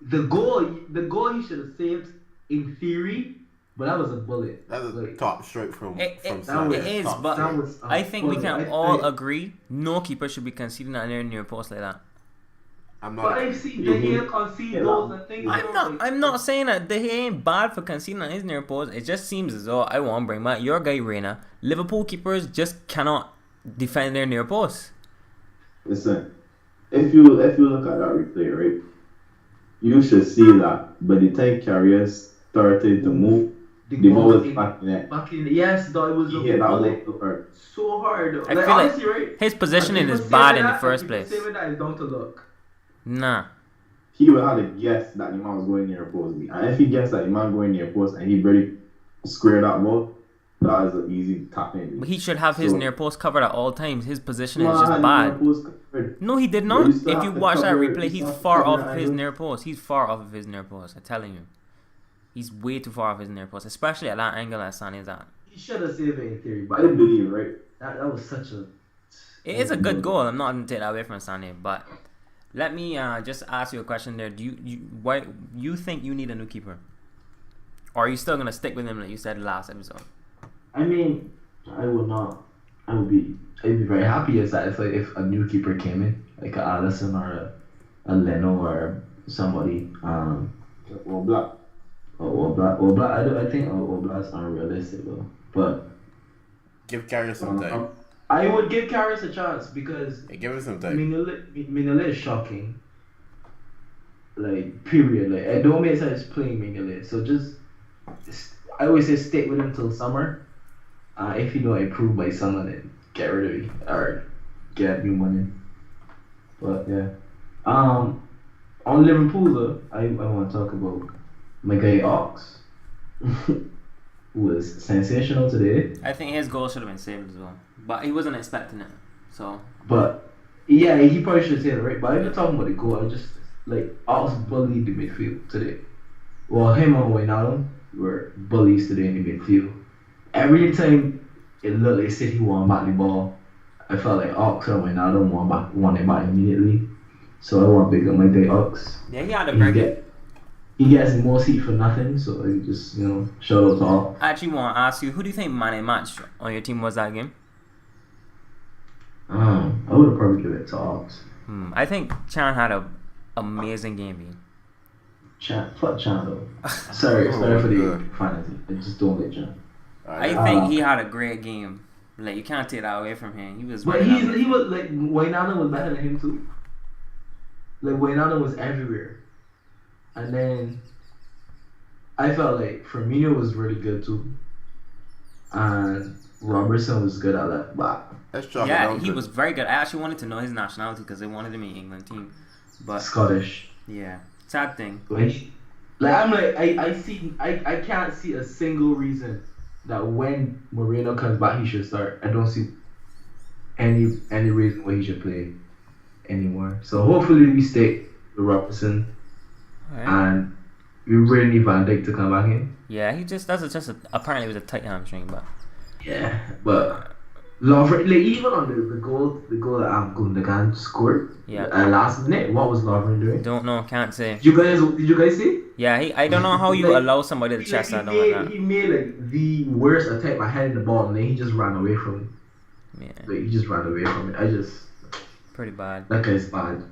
Speaker 4: The goal he should have saved in theory, but that was a bullet.
Speaker 3: That's a
Speaker 4: Like,
Speaker 3: top straight from
Speaker 1: It
Speaker 3: Salah.
Speaker 1: is,
Speaker 3: Top
Speaker 1: but
Speaker 3: straight.
Speaker 4: that was
Speaker 1: I think we can
Speaker 4: I
Speaker 1: all agree no keeper should be conceding that near post like that.
Speaker 3: I'm
Speaker 4: But
Speaker 3: not.
Speaker 4: I've seen De Gea concede goals and things.
Speaker 1: I'm not saying that he ain't bad for conceding on his near post. It just seems as though I want to bring back your guy Reina. Liverpool keepers just cannot defend their near post.
Speaker 2: Listen, if you look at that replay, right, you should see that by the time Carriers started to move, the ball was back in that.
Speaker 4: Back in, yes, though it was
Speaker 2: He hit that leg
Speaker 4: so hard.
Speaker 1: I feel
Speaker 4: honestly,
Speaker 1: like
Speaker 4: right?
Speaker 1: his positioning is bad in the first place.
Speaker 4: Saving that is down to luck.
Speaker 1: Nah.
Speaker 2: He would have to guess that the man was going near post. And if he guessed that the man going near post and he really squared that ball, that is an easy tap in.
Speaker 1: But he should have his near post covered at all times. His positioning is just bad. No, he did not. If you watch that replay, he's far off of his near post. He's far off of his near post. I'm telling you. He's way too far off his near post, especially at that angle that Sané is at.
Speaker 4: He should have saved it in theory,
Speaker 2: I
Speaker 4: but
Speaker 2: didn't believe, right?
Speaker 4: that was such a.
Speaker 1: It is a good goal. I'm not going to take that away from Sané, but let me just ask you a question there. Do why you think you need a new keeper, or are you still going to stick with him like you said last episode?
Speaker 4: I mean, I would not. I'd be very happy if if a new keeper came in, like a Allison or a Leno or somebody.
Speaker 2: Well, Black.
Speaker 4: Black. I think Black's unrealistic though. But
Speaker 3: Give Carrier some time.
Speaker 4: I would give Karras a chance because
Speaker 3: Hey, give it some time.
Speaker 4: Mignolet is shocking. Like, period. Like, it don't make sense playing Mignolet. So just, I always say stick with him till summer. If you don't improve by summer, then get rid of him or get new money. But yeah. On Liverpool though, I want to talk about my guy Ox, who was sensational today.
Speaker 1: I think his goal should have been saved as well, but he wasn't expecting it. So.
Speaker 4: But yeah, he probably should have said it right. But I'm not talking about the goal. I just like Ox bullied the midfield today. Well, him and Wijnaldum were bullies today in the midfield. Every time it looked like City won back the ball, I felt like Ox and Wijnaldum won it back immediately. So I want to big up my day Ox.
Speaker 1: Yeah, he had a very good.
Speaker 4: He gets more seat for nothing, so I just shout out to all.
Speaker 1: I actually want to ask you, who do you think man of match on your team was that game?
Speaker 4: I would have probably given it to Ox.
Speaker 1: I think Chan had a amazing game.
Speaker 4: Fuck Chan though. Sorry for the
Speaker 3: good.
Speaker 4: finality. I just don't like Chan.
Speaker 1: I think he had a great game. Like you can't take that away from him. He was.
Speaker 4: But he was like Wijnaldum was better than him too. Like Wijnaldum was everywhere, and then I felt like Firmino was really good too, and Robertson was good at left back.
Speaker 1: Yeah, he was very good. I actually wanted to know his nationality because they wanted him in the England team, but
Speaker 4: Scottish.
Speaker 1: Yeah, sad thing.
Speaker 4: I can't see a single reason that when Moreno comes back he should start. I don't see any reason why he should play anymore. So hopefully we stick with Robertson, and we really need Van Dijk to come back in.
Speaker 1: Yeah, apparently it was a tight hamstring, but
Speaker 4: yeah, but Lovren, like even on the goal that Gundogan scored, last minute, what was Lovren doing?
Speaker 1: Don't know, can't say.
Speaker 4: Did you guys see?
Speaker 1: Yeah, I don't know how you allow somebody to chest that like that.
Speaker 4: He made like the worst attempt by heading the ball, and then he just ran away from it.
Speaker 1: Yeah,
Speaker 4: like he just ran away from it.
Speaker 1: Pretty bad.
Speaker 4: That guy's bad.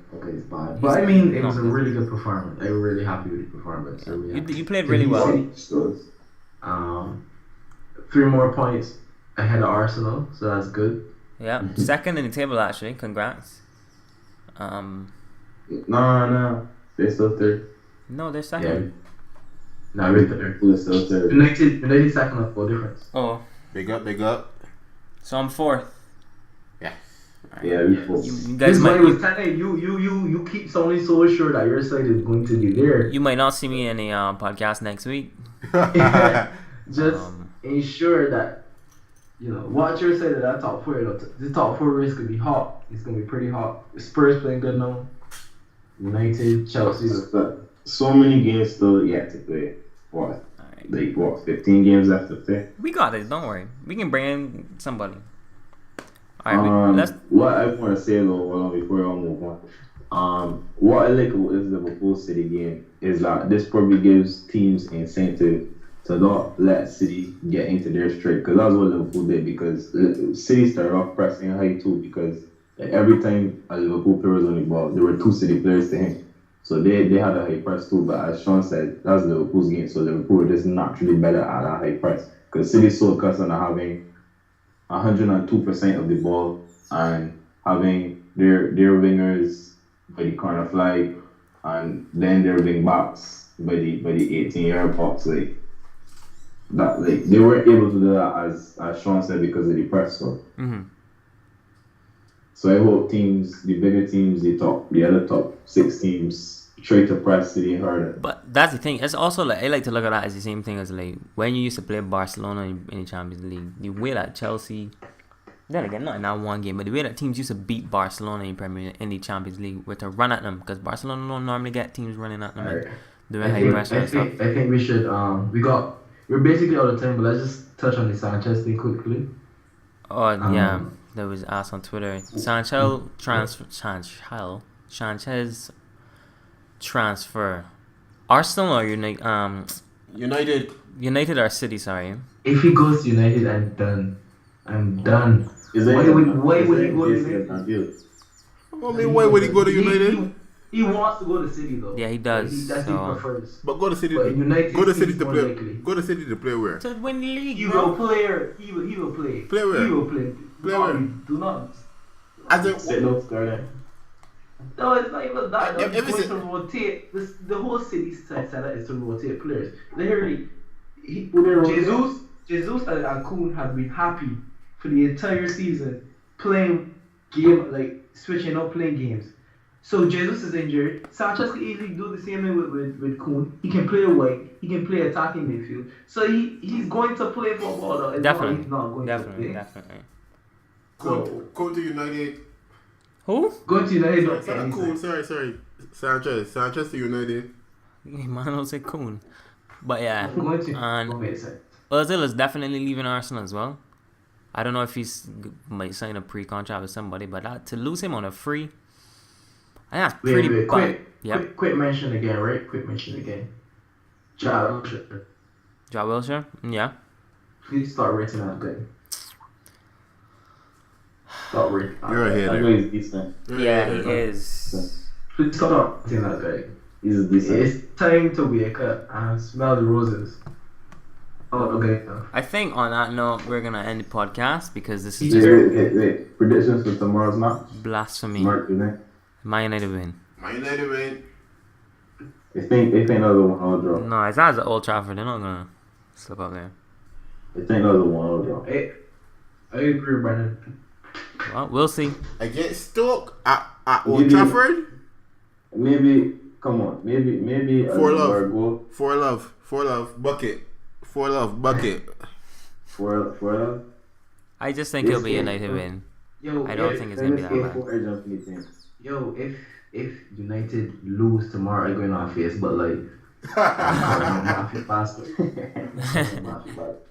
Speaker 4: But I mean, it was a really good performance. I'm really happy with the performance.
Speaker 1: Yeah. You played really well.
Speaker 4: 3 more points ahead of Arsenal, so that's good.
Speaker 1: Yeah, second in the table actually. Congrats.
Speaker 2: No, they're still third.
Speaker 1: No, they're second.
Speaker 4: Yeah. No, we're third.
Speaker 2: We're still third.
Speaker 4: United second of 4 difference.
Speaker 1: Oh.
Speaker 3: Big up.
Speaker 1: So I'm fourth.
Speaker 3: Yeah.
Speaker 1: Right.
Speaker 2: Yeah, we fourth.
Speaker 1: You guys might.
Speaker 4: You keep sounding so sure that your side is going to be there.
Speaker 1: You might not see me in a podcast next week.
Speaker 4: Just ensure that watch your side of that top 4. The top 4 race could be hot. It's gonna be pretty hot. Spurs playing good now. United, Chelsea.
Speaker 2: So many games still yet to play. What?
Speaker 1: Right.
Speaker 2: Like 15 games left to play.
Speaker 1: We got it. Don't worry. We can bring in somebody. All right.
Speaker 2: What I want to say though, before I move on, what I like about this Liverpool City game is that this probably gives teams incentive to not let City get into their straight, because that's what Liverpool did. Because City started off pressing high too, because every time a Liverpool player was on the ball, there were 2 City players to him. So they had a high press too, but as Shawn said, that's Liverpool's game. So Liverpool is naturally better at a high press, because City's so accustomed to having 102% of the ball and having their wingers by the corner flag, and then their wing backs by the 18-yard box. They weren't able to do that as Shawn said, because of the press. So.
Speaker 1: Mm-hmm.
Speaker 2: So I hope teams, the bigger teams, the other top 6 teams, try to press City harder.
Speaker 1: But that's the thing. It's also I like to look at that as the same thing as when you used to play Barcelona in the Champions League. The way that Chelsea, then again, not in that one game, but the way that teams used to beat Barcelona in the Champions League were to run at them, because Barcelona don't normally get teams running at them and doing high pressure and stuff.
Speaker 4: I think we should. We're basically out of time, but let's just touch on the Sanchez thing quickly.
Speaker 1: Oh yeah. That was asked on Twitter. Sanchez transfer. Arsenal or
Speaker 3: United.
Speaker 1: United or City, sorry.
Speaker 4: If he goes to United, I'm done. Why would he go to United?
Speaker 3: Why would he go to United?
Speaker 4: He wants to go to City though.
Speaker 1: Yeah, he does.
Speaker 4: That's
Speaker 1: so.
Speaker 4: what he prefers.
Speaker 3: But go to City.
Speaker 4: But United
Speaker 3: Go to City
Speaker 4: seems
Speaker 3: to
Speaker 4: more
Speaker 3: play.
Speaker 4: likely.
Speaker 3: Go to City to play where?
Speaker 1: To win the league,
Speaker 4: He
Speaker 1: bro.
Speaker 4: will play. He will play.
Speaker 3: Play where?
Speaker 4: He will play.
Speaker 3: Play
Speaker 4: No,
Speaker 3: where?
Speaker 4: Do not.
Speaker 3: As in,
Speaker 2: Sit no starter.
Speaker 4: No, it's not even that.
Speaker 3: If
Speaker 4: They're
Speaker 3: it's
Speaker 4: going to rotate. The whole City setup is to rotate players. Literally, Jesus and Kun have been happy for the entire season playing switching up playing games. So Jesus is injured. Sanchez can easily do the same thing with Kun. He can play white. He can play attacking midfield. So he's going to play football though. It's
Speaker 1: Definitely.
Speaker 4: Not, he's not going to play.
Speaker 1: Definitely.
Speaker 3: Go to United.
Speaker 1: Who?
Speaker 4: Going to United don't
Speaker 3: Sorry,
Speaker 4: get
Speaker 3: cool.
Speaker 4: anything.
Speaker 3: Sorry. Sanchez to United.
Speaker 1: Man, don't say Kuhn. But yeah.
Speaker 4: Going to
Speaker 1: And
Speaker 4: don't make sense.
Speaker 1: Ozil is definitely leaving Arsenal as well. I don't know if might sign a pre-contract with somebody, but to lose him on a free, I think that's pretty bad.
Speaker 4: Quick mention again, right? Quick mention again. Jaw
Speaker 1: Wilshere? Yeah.
Speaker 4: Please start rating that guy. Start rating.
Speaker 3: You're a
Speaker 2: I
Speaker 3: hater.
Speaker 2: know he's decent.
Speaker 1: Yeah, he is.
Speaker 4: Please start rating that guy.
Speaker 2: He's decent.
Speaker 4: It's time to wake up and smell the roses. Oh, okay.
Speaker 1: I think on that note, we're going to end the podcast because this is
Speaker 2: Wait,
Speaker 1: just
Speaker 2: wait. Predictions for tomorrow's match?
Speaker 1: blasphemy.
Speaker 2: Mark, isn't it?
Speaker 1: Man United win.
Speaker 3: Man United win.
Speaker 2: If ain't another 1-0 draw.
Speaker 1: No, it's not at Old Trafford. They're not going to slip up there.
Speaker 2: If ain't another 1-0 draw.
Speaker 4: I agree, Brendan.
Speaker 1: Well, we'll see.
Speaker 3: Against Stoke at Old
Speaker 2: Maybe-
Speaker 3: Trafford.
Speaker 2: Maybe, come on. Maybe a
Speaker 3: 4-0.
Speaker 2: goal.
Speaker 3: 4-0. Bucket. 4-0. Bucket.
Speaker 2: 4-0.
Speaker 1: I just think it'll be a United win.
Speaker 4: Yo,
Speaker 1: I don't think it's going to be that bad.
Speaker 4: Yo, if United lose tomorrow, I'm going off face, but like, I'm off your faster.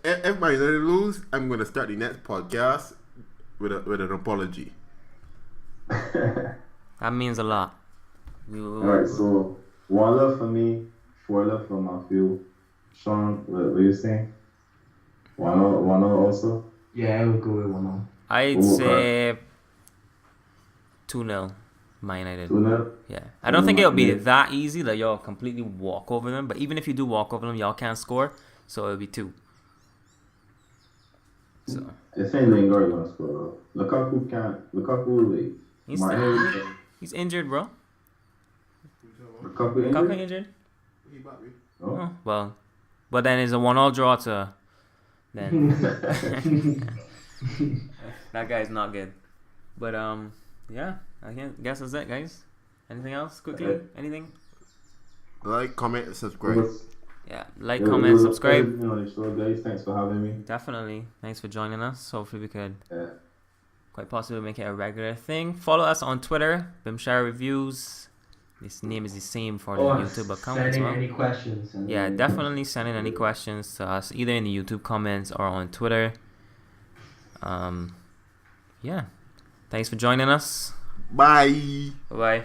Speaker 3: If Man United lose, I'm going to start the next podcast with an apology.
Speaker 1: That means a lot.
Speaker 2: Alright, so 1-0 for me, 4-0 for Matthew. Shawn, what you saying? 1-0 also?
Speaker 4: Yeah, I would go with 1-0.
Speaker 1: I'd say 2-0 Man United.
Speaker 2: 2-0?
Speaker 1: Yeah. I don't think it'll be that easy that y'all completely walk over them. But even if you do walk over them, y'all can't score. So it'll be 2. So
Speaker 2: I think Lingard gonna score. Lukaku can't. Lukaku late.
Speaker 1: he's injured, bro.
Speaker 2: Lukaku
Speaker 1: Lukaku
Speaker 2: injured?
Speaker 1: injured?
Speaker 2: No.
Speaker 1: Oh, well. But then it's a 1-1 draw to then. That guy's not good. But yeah, I guess that's it, guys. Anything else quickly? Anything?
Speaker 3: Like, comment, subscribe.
Speaker 1: Yeah, like, comment, subscribe.
Speaker 2: On the show, guys. Thanks for having me.
Speaker 1: Definitely. Thanks for joining us. Hopefully we could
Speaker 2: Yeah.
Speaker 1: quite possibly make it a regular thing. Follow us on Twitter, Bimshire Reviews. This name is the same for the YouTube account as
Speaker 4: sending
Speaker 1: well.
Speaker 4: any questions.
Speaker 1: Yeah, definitely send in any questions to us either in the YouTube comments or on Twitter. Yeah. Thanks for joining us.
Speaker 3: Bye.
Speaker 1: Bye-bye.